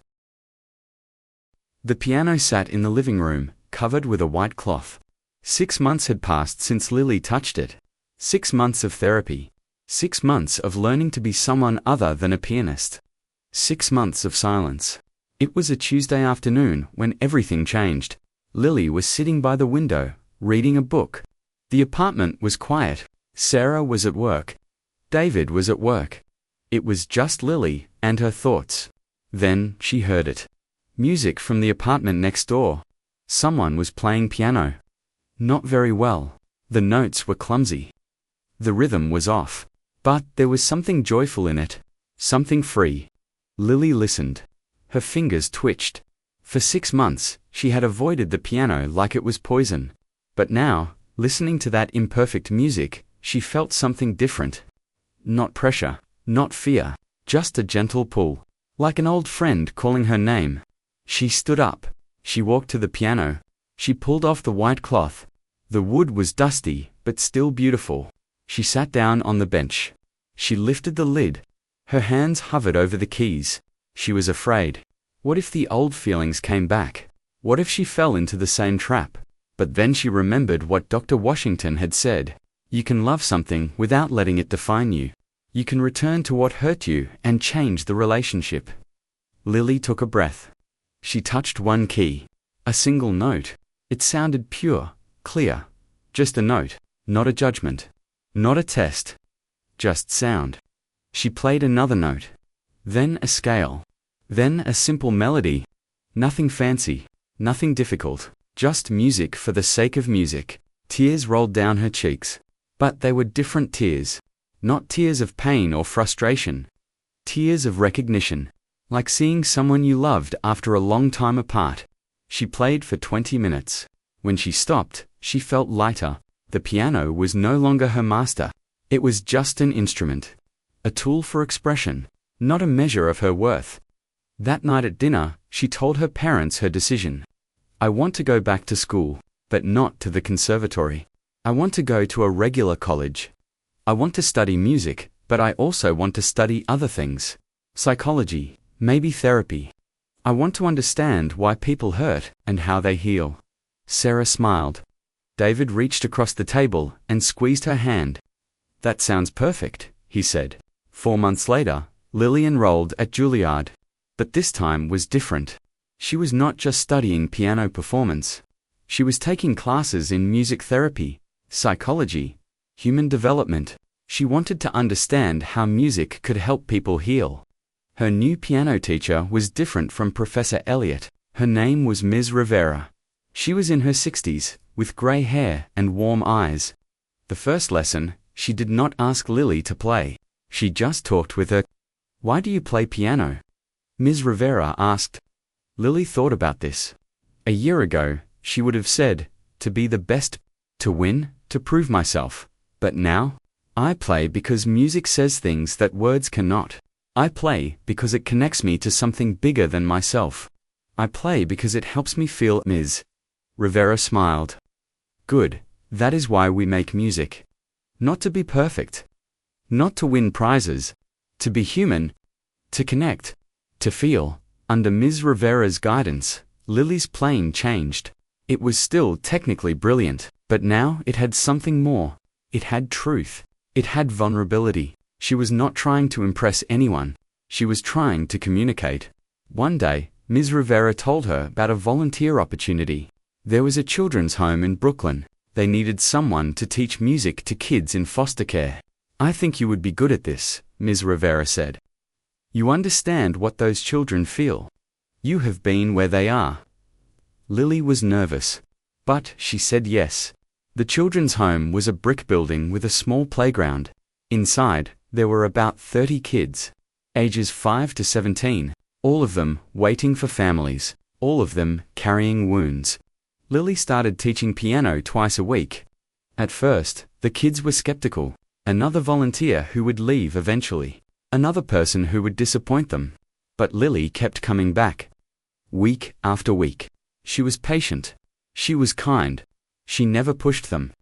The piano sat in the living room, covered with a white cloth. 6 months had passed since Lily touched it. 6 months of therapy. 6 months of learning to be someone other than a pianist. 6 months of silence. It was a Tuesday afternoon when everything changed. Lily was sitting by the window, reading a book. The apartment was quiet. Sarah was at work. David was at work. It was just Lily and her thoughts. Then she heard it. Music from the apartment next door. Someone was playing piano. Not very well. The notes were clumsy. The rhythm was off. But there was something joyful in it. Something free. Lily listened. Her fingers twitched. For 6 months, she had avoided the piano like it was poison. But now, listening to that imperfect music, she felt something different. Not pressure, not fear, just a gentle pull. Like an old friend calling her name. She stood up. She walked to the piano. She pulled off the white cloth. The wood was dusty, but still beautiful. She sat down on the bench. She lifted the lid. Her hands hovered over the keys. She was afraid. What if the old feelings came back? What if she fell into the same trap? But then she remembered what Dr. Washington had said. You can love something without letting it define you. You can return to what hurt you and change the relationship. Lily took a breath. She touched one key. A single note. It sounded pure, clear. Just a note, not a judgment. Not a test. Just sound. She played another note. Then a scale. Then a simple melody. Nothing fancy. Nothing difficult. Just music for the sake of music. Tears rolled down her cheeks. But they were different tears. Not tears of pain or frustration. Tears of recognition. Like seeing someone you loved after a long time apart. She played for 20 minutes. When she stopped, she felt lighter. The piano was no longer her master. It was just an instrument. A tool for expression, not a measure of her worth. That night at dinner, she told her parents her decision. I want to go back to school, but not to the conservatory. I want to go to a regular college. I want to study music, but I also want to study other things. Psychology, maybe therapy. I want to understand why people hurt and how they heal. Sarah smiled. David reached across the table and squeezed her hand. That sounds perfect, he said. 4 months later, Lily enrolled at Juilliard. But this time was different. She was not just studying piano performance. She was taking classes in music therapy, psychology, human development. She wanted to understand how music could help people heal. Her new piano teacher was different from Professor Elliot. Her name was Ms. Rivera. She was in her 60s, with grey hair and warm eyes. The first lesson, she did not ask Lily to play. She just talked with her. Why do you play piano? Ms. Rivera asked. Lily thought about this. A year ago, she would have said, to be the best, to win, to prove myself. But now, I play because music says things that words cannot. I play because it connects me to something bigger than myself. I play because it helps me feel. Ms. Rivera smiled. Good, that is why we make music. Not to be perfect. Not to win prizes. To be human. To connect. To feel. Under Ms. Rivera's guidance, Lily's playing changed. It was still technically brilliant, but now it had something more. It had truth. It had vulnerability. She was not trying to impress anyone. She was trying to communicate. One day, Ms. Rivera told her about a volunteer opportunity. There was a children's home in Brooklyn. They needed someone to teach music to kids in foster care. I think you would be good at this, Ms. Rivera said. You understand what those children feel. You have been where they are. Lily was nervous, but she said yes. The children's home was a brick building with a small playground. Inside, there were about 30 kids, ages 5 to 17, all of them waiting for families, all of them carrying wounds. Lily started teaching piano twice a week. At first, the kids were skeptical. Another volunteer who would leave eventually. Another person who would disappoint them. But Lily kept coming back. Week after week. She was patient. She was kind. She never pushed them.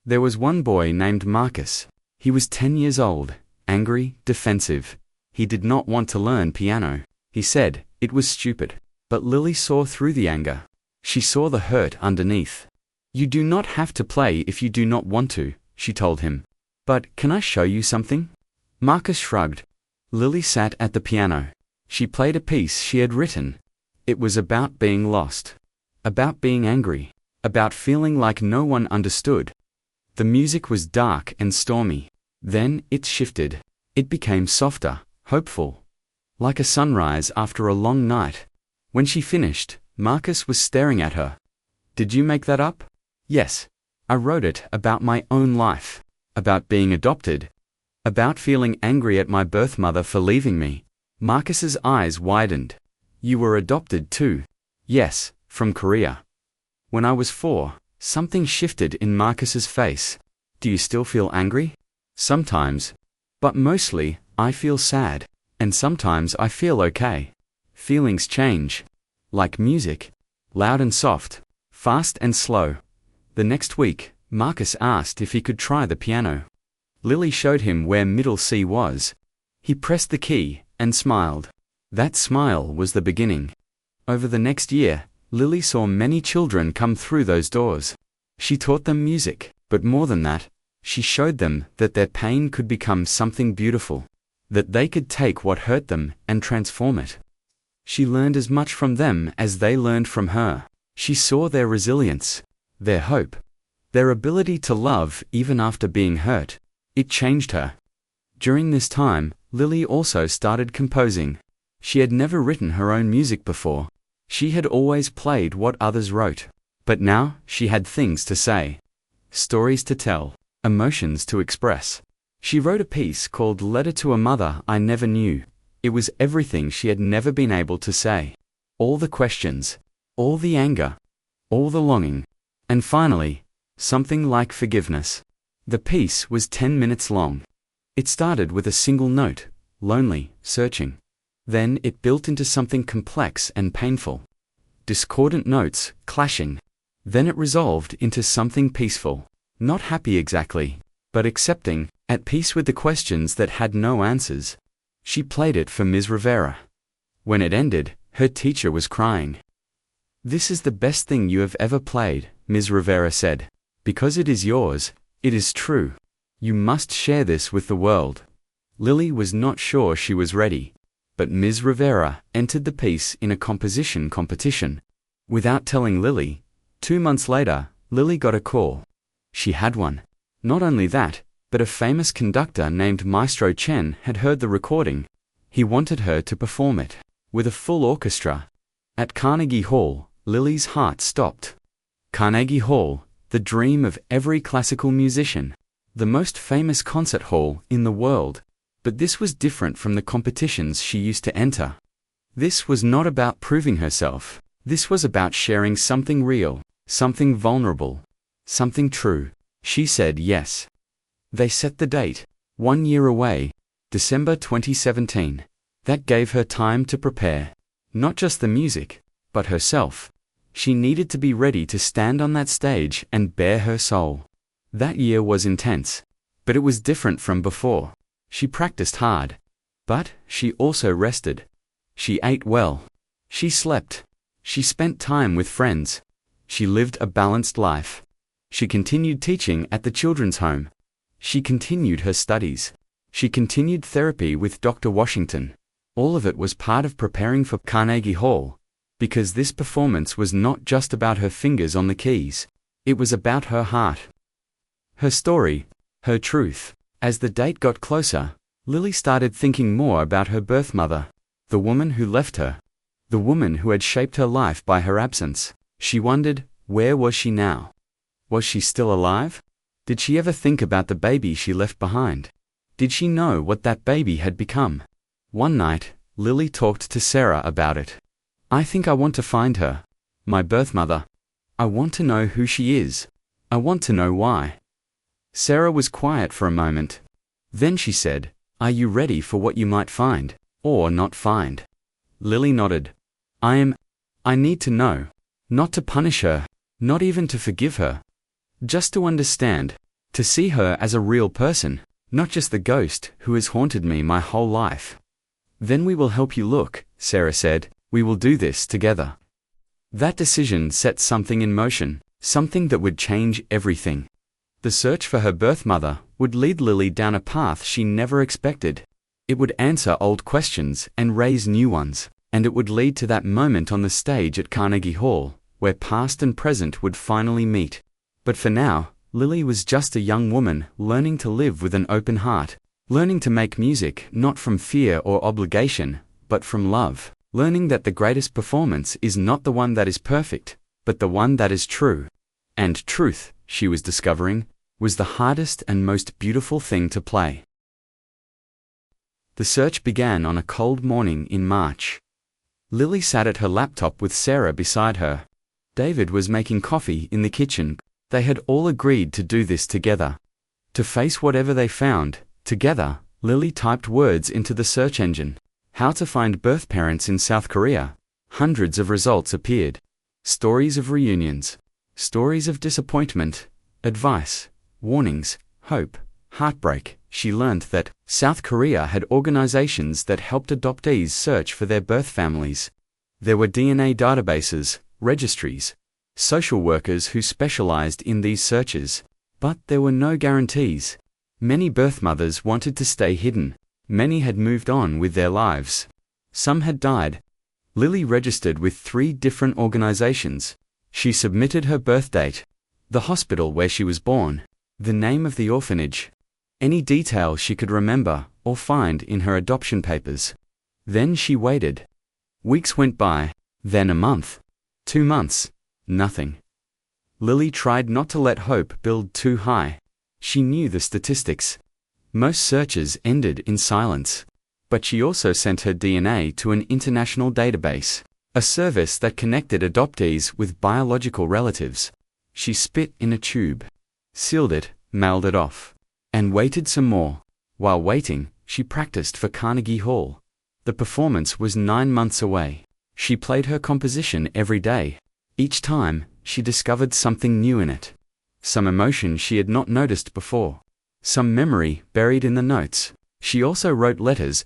There was one boy named Marcus. He was 10 years old, angry, defensive. He did not want to learn piano. He said it was stupid. But Lily saw through the anger. She saw the hurt underneath. You do not have to play if you do not want to, she told him. But can I show you something? Marcus shrugged. Lily sat at the piano. She played a piece she had written. It was about being lost. About being angry. About feeling like no one understood. The music was dark and stormy. Then it shifted. It became softer, hopeful. Like a sunrise after a long night. When she finished, Marcus was staring at her. Did you make that up? Yes. I wrote it about my own life. About being adopted. About feeling angry at my birth mother for leaving me. Marcus's eyes widened. You were adopted too. Yes, from Korea. When I was 4, something shifted in Marcus's face. Do you still feel angry? Sometimes. But mostly, I feel sad. And sometimes I feel okay. Feelings change. Like music. Loud and soft. Fast and slow. The next week, Marcus asked if he could try the piano. Lily showed him where middle C was. He pressed the key and smiled. That smile was the beginning. Over the next year, Lily saw many children come through those doors. She taught them music, but more than that, she showed them that their pain could become something beautiful. That they could take what hurt them and transform it. She learned as much from them as they learned from her. She saw their resilience, their hope, their ability to love even after being hurt. It changed her. During this time, Lily also started composing. She had never written her own music before. She had always played what others wrote. But now, she had things to say. Stories to tell. Emotions to express. She wrote a piece called Letter to a Mother I Never Knew. It was everything she had never been able to say. All the questions. All the anger. All the longing. And finally, something like forgiveness. The piece was 10 minutes long. It started with a single note, lonely, searching. Then it built into something complex and painful. Discordant notes, clashing. Then it resolved into something peaceful. Not happy exactly, but accepting, at peace with the questions that had no answers. She played it for Ms. Rivera. When it ended, her teacher was crying. "This is the best thing you have ever played," Ms. Rivera said. "Because it is yours, it is true. You must share this with the world." Lily was not sure she was ready, but Ms. Rivera entered the piece in a composition competition. Without telling Lily, 2 months later, Lily got a call. She had one. Not only that, but a famous conductor named Maestro Chen had heard the recording. He wanted her to perform it, with a full orchestra. At Carnegie Hall, Lily's heart stopped. Carnegie Hall, the dream of every classical musician. The most famous concert hall in the world. But this was different from the competitions she used to enter. This was not about proving herself. This was about sharing something real, something vulnerable, something true. She said yes. They set the date, 1 year away, December 2017. That gave her time to prepare. Not just the music, but herself. She needed to be ready to stand on that stage and bare her soul. That year was intense, but it was different from before. She practiced hard, but she also rested. She ate well. She slept. She spent time with friends. She lived a balanced life. She continued teaching at the children's home. She continued her studies. She continued therapy with Dr. Washington. All of it was part of preparing for Carnegie Hall, because this performance was not just about her fingers on the keys. It was about her heart. Her story, her truth. As the date got closer, Lily started thinking more about her birth mother, the woman who left her, the woman who had shaped her life by her absence. She wondered, where was she now? Was she still alive? Did she ever think about the baby she left behind? Did she know what that baby had become? One night, Lily talked to Sarah about it. "I think I want to find her, my birth mother. I want to know who she is. I want to know why." Sarah was quiet for a moment. Then she said, "Are you ready for what you might find, or not find?" Lily nodded. I need to know. Not to punish her, not even to forgive her. Just to understand, to see her as a real person, not just the ghost who has haunted me my whole life. "Then we will help you look," Sarah said. "We will do this together." That decision set something in motion, something that would change everything. The search for her birth mother would lead Lily down a path she never expected. It would answer old questions and raise new ones, and it would lead to that moment on the stage at Carnegie Hall, where past and present would finally meet. But for now, Lily was just a young woman learning to live with an open heart, learning to make music not from fear or obligation, but from love, learning that the greatest performance is not the one that is perfect, but the one that is true. And truth, she was discovering, was the hardest and most beautiful thing to play. The search began on a cold morning in March. Lily sat at her laptop with Sarah beside her. David was making coffee in the kitchen. They had all agreed to do this together. To face whatever they found, together. Lily typed words into the search engine. How to find birth parents in South Korea. Hundreds of results appeared. Stories of reunions. Stories of disappointment. Advice. Warnings, hope, heartbreak. She learned that South Korea had organizations that helped adoptees search for their birth families. There were DNA databases, registries, social workers who specialized in these searches. But there were no guarantees. Many birth mothers wanted to stay hidden. Many had moved on with their lives. Some had died. Lily registered with 3 different organizations. She submitted her birth date, the hospital where she was born, the name of the orphanage, any detail she could remember or find in her adoption papers. Then she waited. Weeks went by, then a month, 2 months, nothing. Lily tried not to let hope build too high. She knew the statistics. Most searches ended in silence. But she also sent her DNA to an international database, a service that connected adoptees with biological relatives. She spit in a tube, sealed it, mailed it off, and waited some more. While waiting, she practiced for Carnegie Hall. The performance was 9 months away. She played her composition every day. Each time, she discovered something new in it. Some emotion she had not noticed before. Some memory buried in the notes. She also wrote letters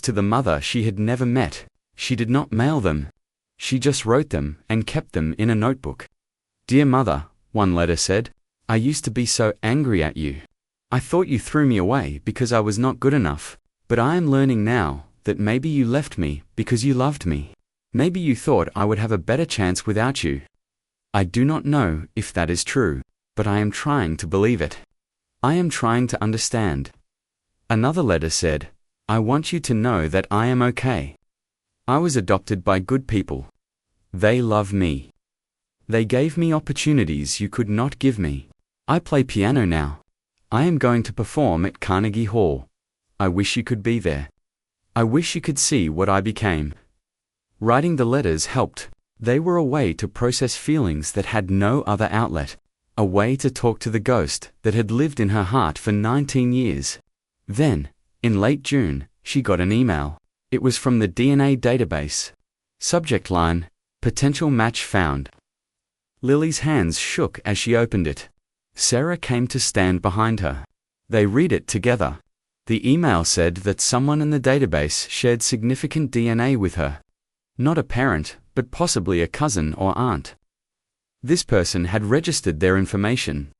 to the mother she had never met. She did not mail them. She just wrote them and kept them in a notebook. "Dear Mother," one letter said, "I used to be so angry at you. I thought you threw me away because I was not good enough, but I am learning now that maybe you left me because you loved me. Maybe you thought I would have a better chance without you. I do not know if that is true, but I am trying to believe it. I am trying to understand." Another letter said, "I want you to know that I am okay. I was adopted by good people. They love me. They gave me opportunities you could not give me. I play piano now. I am going to perform at Carnegie Hall. I wish you could be there. I wish you could see what I became." Writing the letters helped. They were a way to process feelings that had no other outlet, a way to talk to the ghost that had lived in her heart for 19 years. Then, in late June, she got an email. It was from the DNA database. Subject line, "Potential match found." Lily's hands shook as she opened it. Sarah came to stand behind her. They read it together. The email said that someone in the database shared significant DNA with her. Not a parent, but possibly a cousin or aunt. This person had registered their information.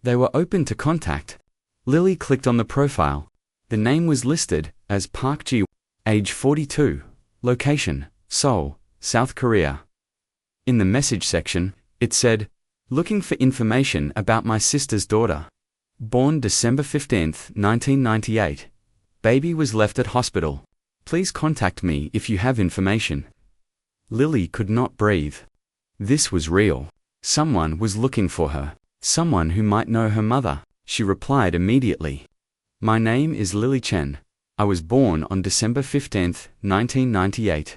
They were open to contact. Lily clicked on the profile. The name was listed as Park Ji, age 42, location, Seoul, South Korea. In the message section, it said, "Looking for information about my sister's daughter. Born December 15, 1998. Baby was left at hospital. Please contact me if you have information." Lily could not breathe. This was real. Someone was looking for her. Someone who might know her mother. She replied immediately. "My name is Lily Chen. I was born on December 15, 1998.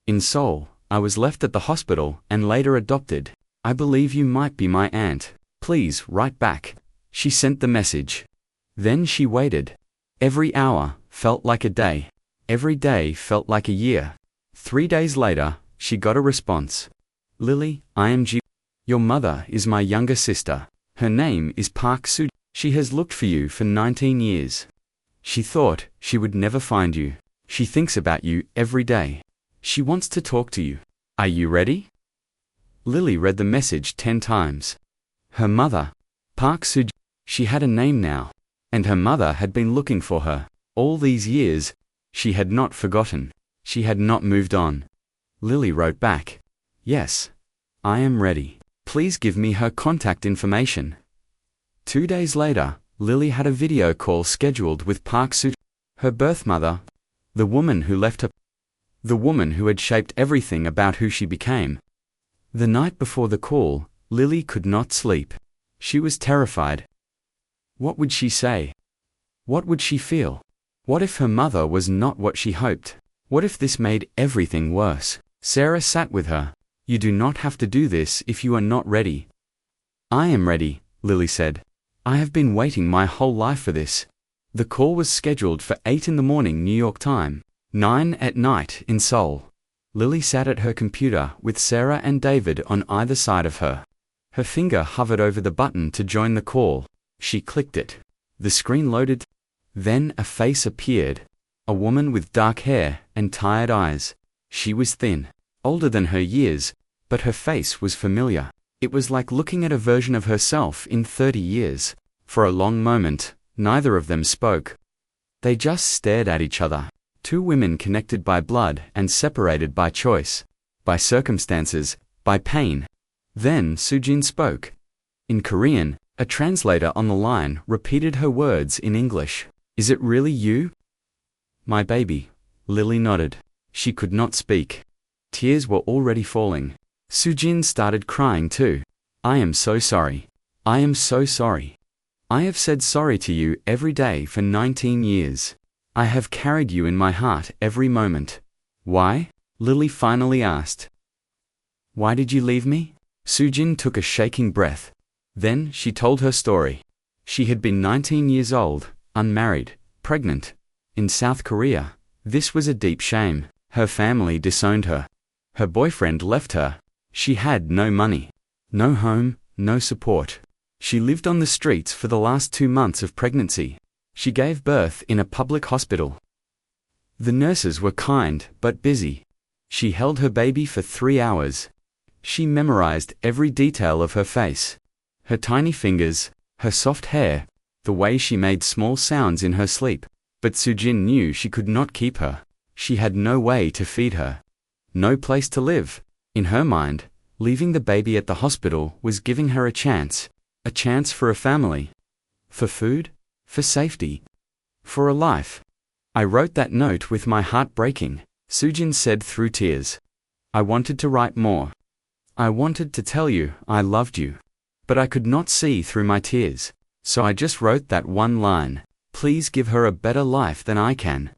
In Seoul, I was left at the hospital and later adopted. I believe you might be my aunt. Please write back." She sent the message. Then she waited. Every hour felt like a day. Every day felt like a year. 3 days later, she got a response. "Lily, I am Ji. Your mother is my younger sister. Her name is Park Soo. She has looked for you for 19 years. She thought she would never find you. She thinks about you every day. She wants to talk to you. Are you ready?" Lily read the message 10 times. Her mother, Park Soo. She had a name now. And her mother had been looking for her. All these years, she had not forgotten. She had not moved on. Lily wrote back, "Yes, I am ready. Please give me her contact information." 2 days later, Lily had a video call scheduled with Park Soo, her birth mother, the woman who left her, the woman who had shaped everything about who she became. The night before the call, Lily could not sleep. She was terrified. What would she say? What would she feel? What if her mother was not what she hoped? What if this made everything worse? Sarah sat with her. "You do not have to do this if you are not ready." "I am ready," Lily said. "I have been waiting my whole life for this." The call was scheduled for 8 in the morning New York time, 9 at night in Seoul. Lily sat at her computer with Sarah and David on either side of her. Her finger hovered over the button to join the call. She clicked it. The screen loaded. Then a face appeared. A woman with dark hair and tired eyes. She was thin, older than her years, but her face was familiar. It was like looking at a version of herself in 30 years. For a long moment, neither of them spoke. They just stared at each other. Two women connected by blood and separated by choice, by circumstances, by pain. Then Sujin spoke. In Korean, a translator on the line repeated her words in English. "Is it really you?" "My baby." Lily nodded. She could not speak. Tears were already falling. Sujin started crying too. "I am so sorry. I am so sorry. I have said sorry to you every day for 19 years. I have carried you in my heart every moment." "Why?" Lily finally asked. "Why did you leave me?" Sujin took a shaking breath. Then she told her story. She had been 19 years old, unmarried, pregnant. In South Korea, this was a deep shame. Her family disowned her. Her boyfriend left her. She had no money, no home, no support. She lived on the streets for the last 2 months of pregnancy. She gave birth in a public hospital. The nurses were kind but busy. She held her baby for 3 hours. She memorized every detail of her face. Her tiny fingers, her soft hair, the way she made small sounds in her sleep. But Sujin knew she could not keep her. She had no way to feed her. No place to live. In her mind, leaving the baby at the hospital was giving her a chance for a family. For food, for safety, for a life. I wrote that note with my heart breaking, Sujin said through tears. I wanted to write more. I wanted to tell you I loved you. But I could not see through my tears, so I just wrote that one line, please give her a better life than I can.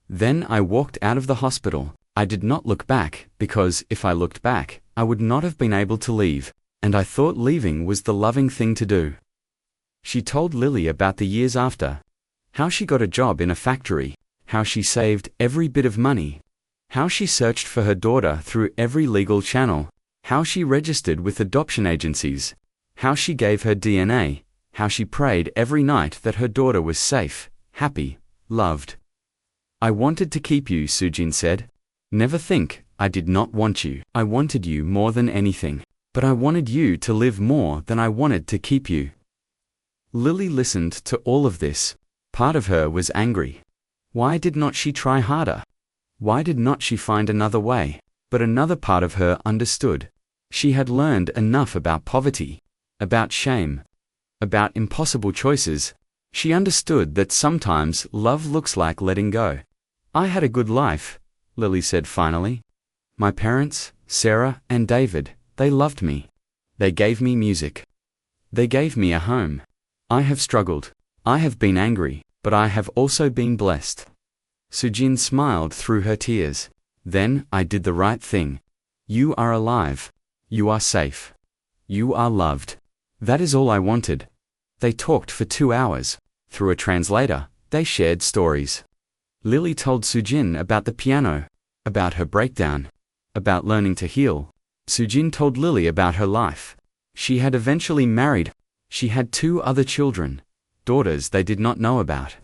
Then I walked out of the hospital. I did not look back, because if I looked back, I would not have been able to leave, and I thought leaving was the loving thing to do. She told Lily about the years after. How she got a job in a factory, how she saved every bit of money, how she searched for her daughter through every legal channel, how she registered with adoption agencies, how she gave her DNA, how she prayed every night that her daughter was safe, happy, loved. I wanted to keep you, Sujin said. Never think, I did not want you. I wanted you more than anything. But I wanted you to live more than I wanted to keep you. Lily listened to all of this. Part of her was angry. Why did not she try harder? Why did not she find another way? But another part of her understood. She had learned enough about poverty, about shame, about impossible choices. She understood that sometimes love looks like letting go. I had a good life, Lily said finally. My parents, Sarah and David, they loved me. They gave me music. They gave me a home. I have struggled. I have been angry, but I have also been blessed. Sujin smiled through her tears. Then I did the right thing. You are alive. You are safe. You are loved. That is all I wanted. They talked for 2 hours. Through a translator, they shared stories. Lily told Sujin about the piano, about her breakdown, about learning to heal. Sujin told Lily about her life. She had eventually married. She had 2 other children, daughters they did not know about.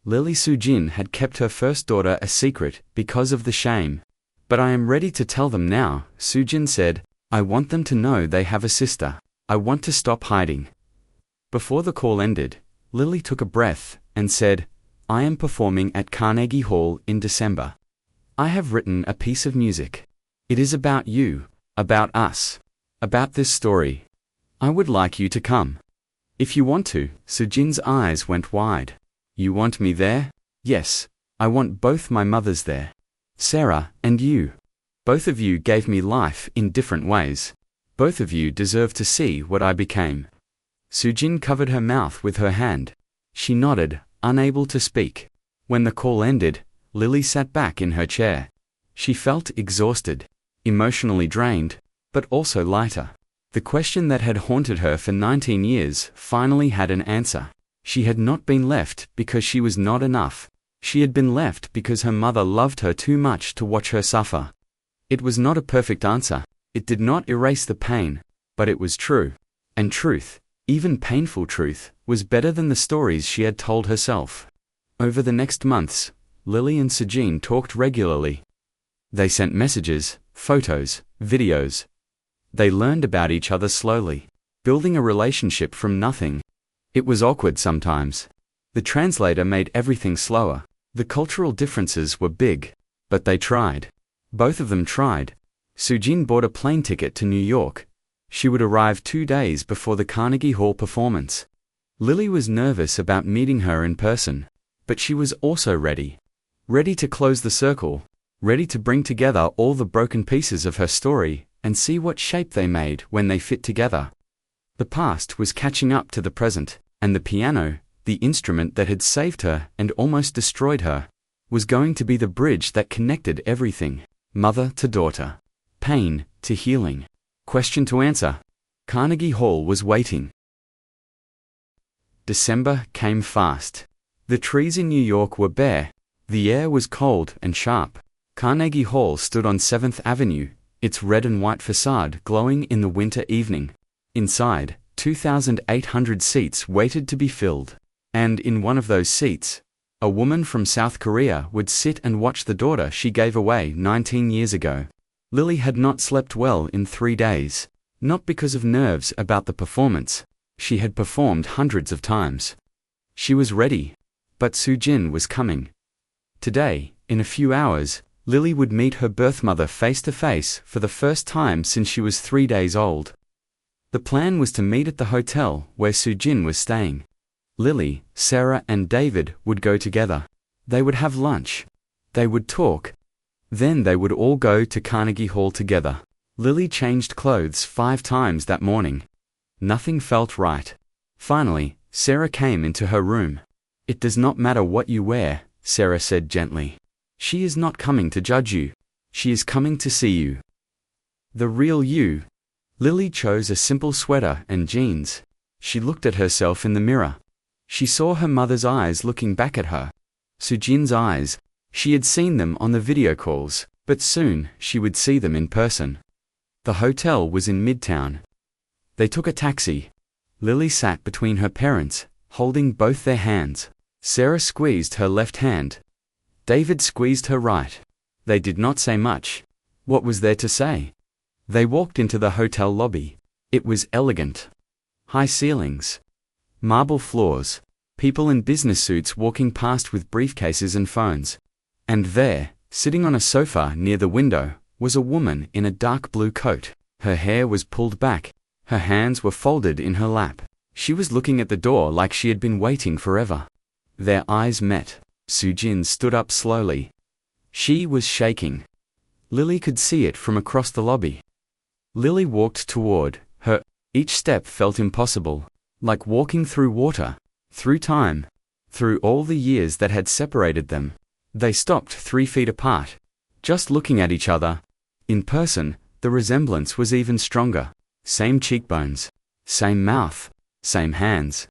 Lily Sujin had kept her first daughter a secret because of the shame. But I am ready to tell them now, Sujin said. I want them to know they have a sister. I want to stop hiding. Before the call ended, Lily took a breath and said, I am performing at Carnegie Hall in December. I have written a piece of music. It is about you, about us, about this story. I would like you to come. If you want to. Sujin's eyes went wide. You want me there? Yes, I want both my mothers there. Sarah and you. Both of you gave me life in different ways. Both of you deserve to see what I became. Sujin covered her mouth with her hand. She nodded, unable to speak. When the call ended, Lily sat back in her chair. She felt exhausted, emotionally drained, but also lighter. The question that had haunted her for 19 years finally had an answer. She had not been left because she was not enough. She had been left because her mother loved her too much to watch her suffer. It was not a perfect answer. It did not erase the pain, but it was true. And truth, even painful truth, was better than the stories she had told herself. Over the next months, Lily and Sujin talked regularly. They sent messages, photos, videos. They learned about each other slowly, building a relationship from nothing. It was awkward sometimes. The translator made everything slower. The cultural differences were big, but they tried. Both of them tried. Sujin bought a plane ticket to New York. She would arrive 2 days before the Carnegie Hall performance. Lily was nervous about meeting her in person, but she was also ready. Ready to close the circle, ready to bring together all the broken pieces of her story and see what shape they made when they fit together. The past was catching up to the present, and the piano, the instrument that had saved her and almost destroyed her, was going to be the bridge that connected everything, mother to daughter, pain to healing. Question to answer. Carnegie Hall was waiting. December came fast. The trees in New York were bare. The air was cold and sharp. Carnegie Hall stood on 7th Avenue, its red and white facade glowing in the winter evening. Inside, 2,800 seats waited to be filled. And in one of those seats, a woman from South Korea would sit and watch the daughter she gave away 19 years ago. Lily had not slept well in 3 days. Not because of nerves about the performance. She had performed hundreds of times. She was ready. But Sujin was coming. Today, in a few hours, Lily would meet her birth mother face to face for the first time since she was 3 days old. The plan was to meet at the hotel where Sujin was staying. Lily, Sarah and David would go together. They would have lunch. They would talk. Then they would all go to Carnegie Hall together. Lily changed clothes 5 times that morning. Nothing felt right. Finally, Sarah came into her room. "It does not matter what you wear," Sarah said gently. "She is not coming to judge you. She is coming to see you. The real you." Lily chose a simple sweater and jeans. She looked at herself in the mirror. She saw her mother's eyes looking back at her. Sujin's eyes. She had seen them on the video calls, but soon she would see them in person. The hotel was in Midtown. They took a taxi. Lily sat between her parents, holding both their hands. Sarah squeezed her left hand. David squeezed her right. They did not say much. What was there to say? They walked into the hotel lobby. It was elegant. High ceilings. Marble floors. People in business suits walking past with briefcases and phones. And there, sitting on a sofa near the window, was a woman in a dark blue coat. Her hair was pulled back. Her hands were folded in her lap. She was looking at the door like she had been waiting forever. Their eyes met. Sujin stood up slowly. She was shaking. Lily could see it from across the lobby. Lily walked toward her. Each step felt impossible, like walking through water, through time, through all the years that had separated them. They stopped 3 feet apart, just looking at each other. In person, the resemblance was even stronger. Same cheekbones, same mouth, same hands.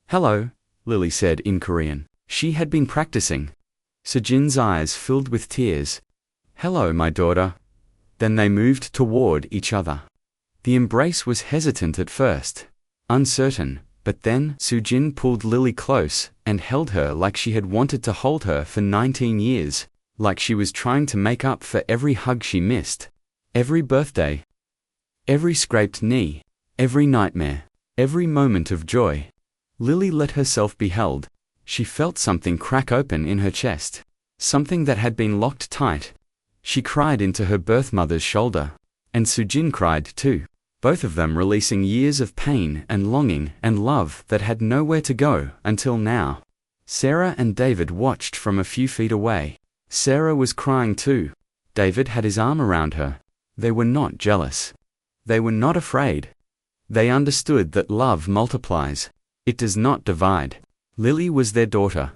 "Hello," Lily said in Korean. She had been practicing. Sujin's eyes filled with tears. "Hello, my daughter." Then they moved toward each other. The embrace was hesitant at first, uncertain, but then Sujin pulled Lily close and held her like she had wanted to hold her for 19 years, like she was trying to make up for every hug she missed, every birthday, every scraped knee, every nightmare, every moment of joy. Lily let herself be held. She felt something crack open in her chest, something that had been locked tight. She cried into her birth mother's shoulder, and Sujin cried too, both of them releasing years of pain and longing and love that had nowhere to go until now. Sarah and David watched from a few feet away. Sarah was crying too. David had his arm around her. They were not jealous. They were not afraid. They understood that love multiplies. It does not divide. Lily was their daughter.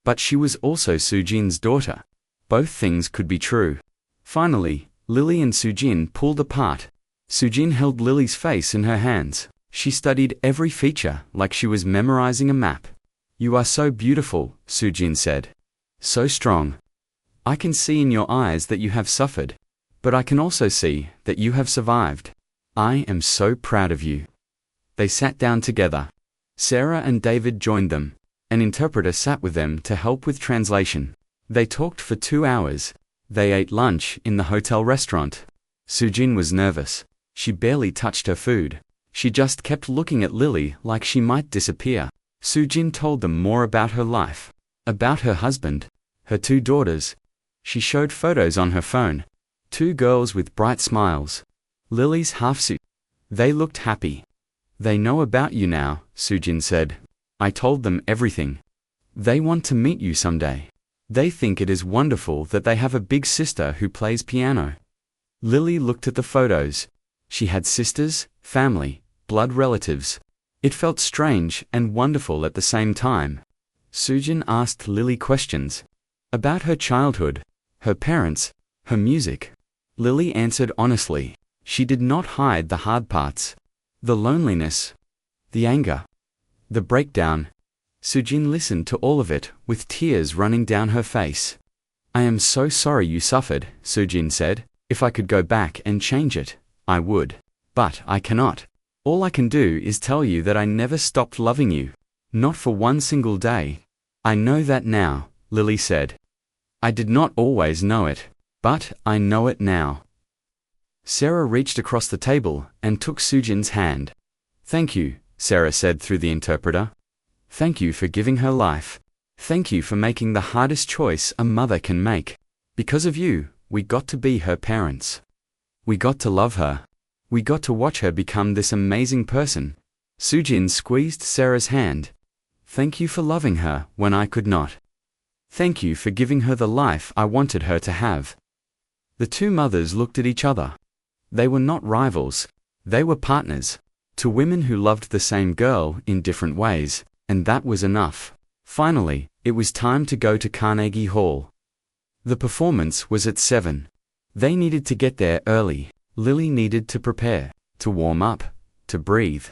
But she was also Sujin's daughter. Both things could be true. Finally, Lily and Sujin pulled apart. Sujin held Lily's face in her hands. She studied every feature like she was memorizing a map. "You are so beautiful," Sujin said. "So strong. I can see in your eyes that you have suffered. But I can also see that you have survived. I am so proud of you." They sat down together. Sarah and David joined them. An interpreter sat with them to help with translation. They talked for 2 hours. They ate lunch in the hotel restaurant. Sujin was nervous. She barely touched her food. She just kept looking at Lily like she might disappear. Sujin told them more about her life, about her husband, her 2 daughters. She showed photos on her phone. 2 girls with bright smiles. Lily's half-suit. They looked happy. "They know about you now," Sujin said. "I told them everything. They want to meet you someday. They think it is wonderful that they have a big sister who plays piano." Lily looked at the photos. She had sisters, family, blood relatives. It felt strange and wonderful at the same time. Sujin asked Lily questions about her childhood, her parents, her music. Lily answered honestly. She did not hide the hard parts. The loneliness. The anger. The breakdown. Sujin listened to all of it, with tears running down her face. I am so sorry you suffered, Sujin said. If I could go back and change it, I would. But I cannot. All I can do is tell you that I never stopped loving you. Not for one single day. I know that now, Lily said. I did not always know it, but I know it now. Sarah reached across the table and took Sujin's hand. Thank you, Sarah said through the interpreter. Thank you for giving her life. Thank you for making the hardest choice a mother can make. Because of you, we got to be her parents. We got to love her. We got to watch her become this amazing person. Sujin squeezed Sarah's hand. Thank you for loving her when I could not. Thank you for giving her the life I wanted her to have. The two mothers looked at each other. They were not rivals. They were partners. Two women who loved the same girl in different ways, and that was enough. Finally, it was time to go to Carnegie Hall. The performance was at 7. They needed to get there early. Lily needed to prepare, to warm up, to breathe.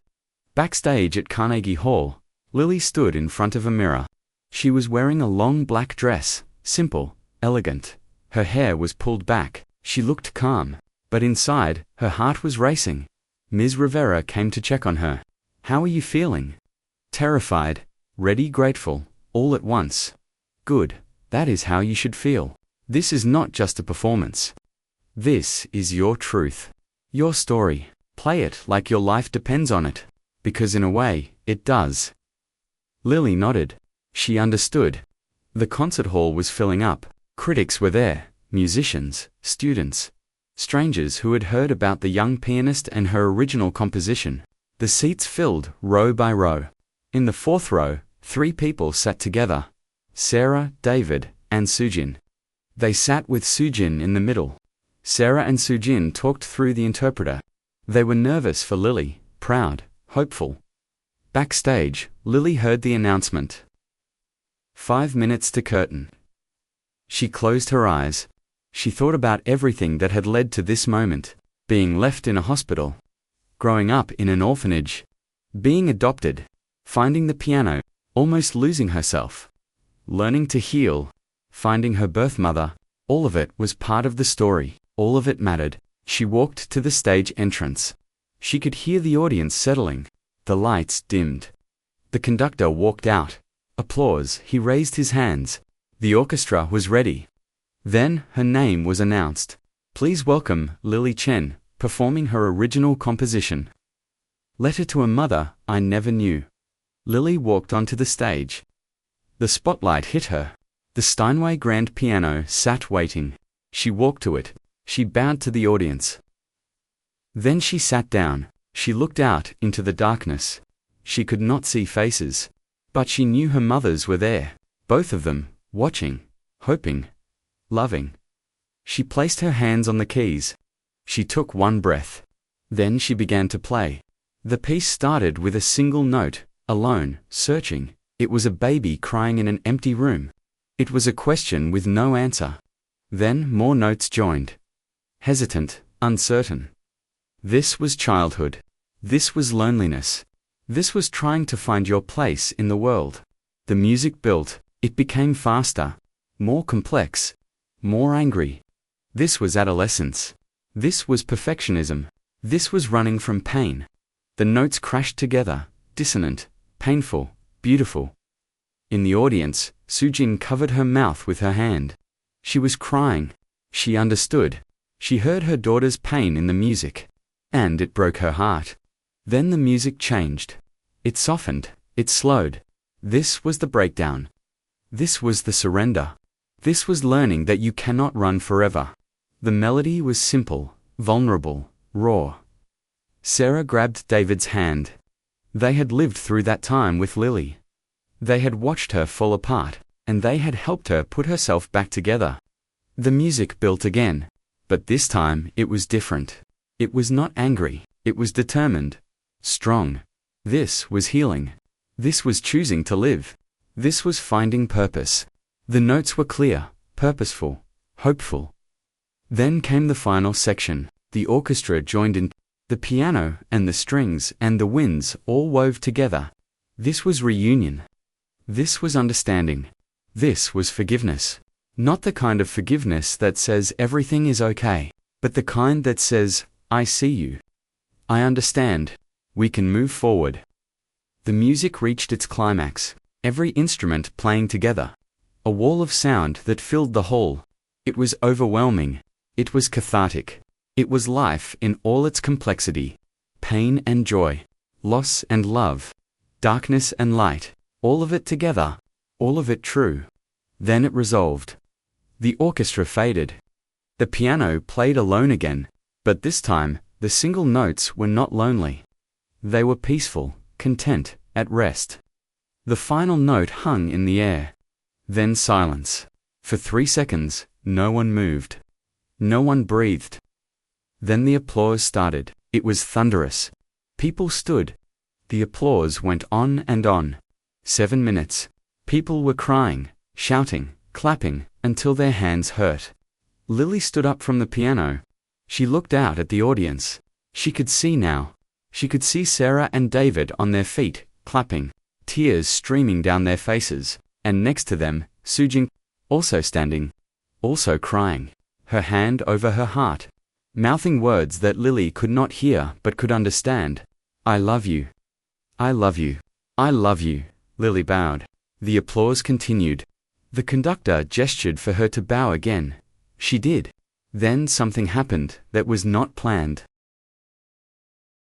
Backstage at Carnegie Hall, Lily stood in front of a mirror. She was wearing a long black dress, simple, elegant. Her hair was pulled back. She looked calm, but inside, her heart was racing. Ms. Rivera came to check on her. How are you feeling? Terrified, ready, grateful, all at once. Good, that is how you should feel. This is not just a performance. This is your truth. Your story. Play it like your life depends on it. Because in a way, it does. Lily nodded. She understood. The concert hall was filling up. Critics were there, musicians, students, strangers who had heard about the young pianist and her original composition. The seats filled row by row. In the fourth row, 3 people sat together. Sarah, David, and Sujin. They sat with Sujin in the middle. Sarah and Sujin talked through the interpreter. They were nervous for Lily, proud, hopeful. Backstage, Lily heard the announcement. 5 minutes to curtain. She closed her eyes. She thought about everything that had led to this moment. Being left in a hospital. Growing up in an orphanage. Being adopted. Finding the piano. Almost losing herself. Learning to heal. Finding her birth mother. All of it was part of the story. All of it mattered. She walked to the stage entrance. She could hear the audience settling. The lights dimmed. The conductor walked out. Applause. He raised his hands. The orchestra was ready. Then, her name was announced. Please welcome Lily Chen, performing her original composition. Letter to a Mother I Never Knew. Lily walked onto the stage. The spotlight hit her. The Steinway grand piano sat waiting. She walked to it. She bowed to the audience. Then she sat down. She looked out into the darkness. She could not see faces. But she knew her mothers were there. Both of them, watching, hoping, loving. She placed her hands on the keys. She took one breath. Then she began to play. The piece started with a single note, alone, searching. It was a baby crying in an empty room. It was a question with no answer. Then more notes joined. Hesitant, uncertain. This was childhood. This was loneliness. This was trying to find your place in the world. The music built. It became faster, more complex, more angry. This was adolescence. This was perfectionism. This was running from pain. The notes crashed together, dissonant, painful, beautiful. In the audience, Sujin covered her mouth with her hand. She was crying. She understood. She heard her daughter's pain in the music. And it broke her heart. Then the music changed. It softened. It slowed. This was the breakdown. This was the surrender. This was learning that you cannot run forever. The melody was simple, vulnerable, raw. Sarah grabbed David's hand. They had lived through that time with Lily. They had watched her fall apart, and they had helped her put herself back together. The music built again, but this time it was different. It was not angry, it was determined, strong. This was healing. This was choosing to live. This was finding purpose. The notes were clear, purposeful, hopeful. Then came the final section. The orchestra joined in. The piano and the strings and the winds all wove together. This was reunion. This was understanding. This was forgiveness. Not the kind of forgiveness that says everything is okay, but the kind that says, I see you. I understand. We can move forward. The music reached its climax, every instrument playing together. A wall of sound that filled the hall. It was overwhelming. It was cathartic. It was life in all its complexity. Pain and joy. Loss and love. Darkness and light. All of it together. All of it true. Then it resolved. The orchestra faded. The piano played alone again, but this time, the single notes were not lonely. They were peaceful, content, at rest. The final note hung in the air. Then silence. For 3 seconds, no one moved. No one breathed. Then the applause started. It was thunderous. People stood. The applause went on and on. 7 minutes. People were crying, shouting, clapping, until their hands hurt. Lily stood up from the piano. She looked out at the audience. She could see now. She could see Sarah and David on their feet, clapping, tears streaming down their faces, and next to them, Sujin, also standing, also crying, her hand over her heart, mouthing words that Lily could not hear but could understand. I love you. I love you. I love you. Lily bowed. The applause continued. The conductor gestured for her to bow again. She did. Then something happened that was not planned.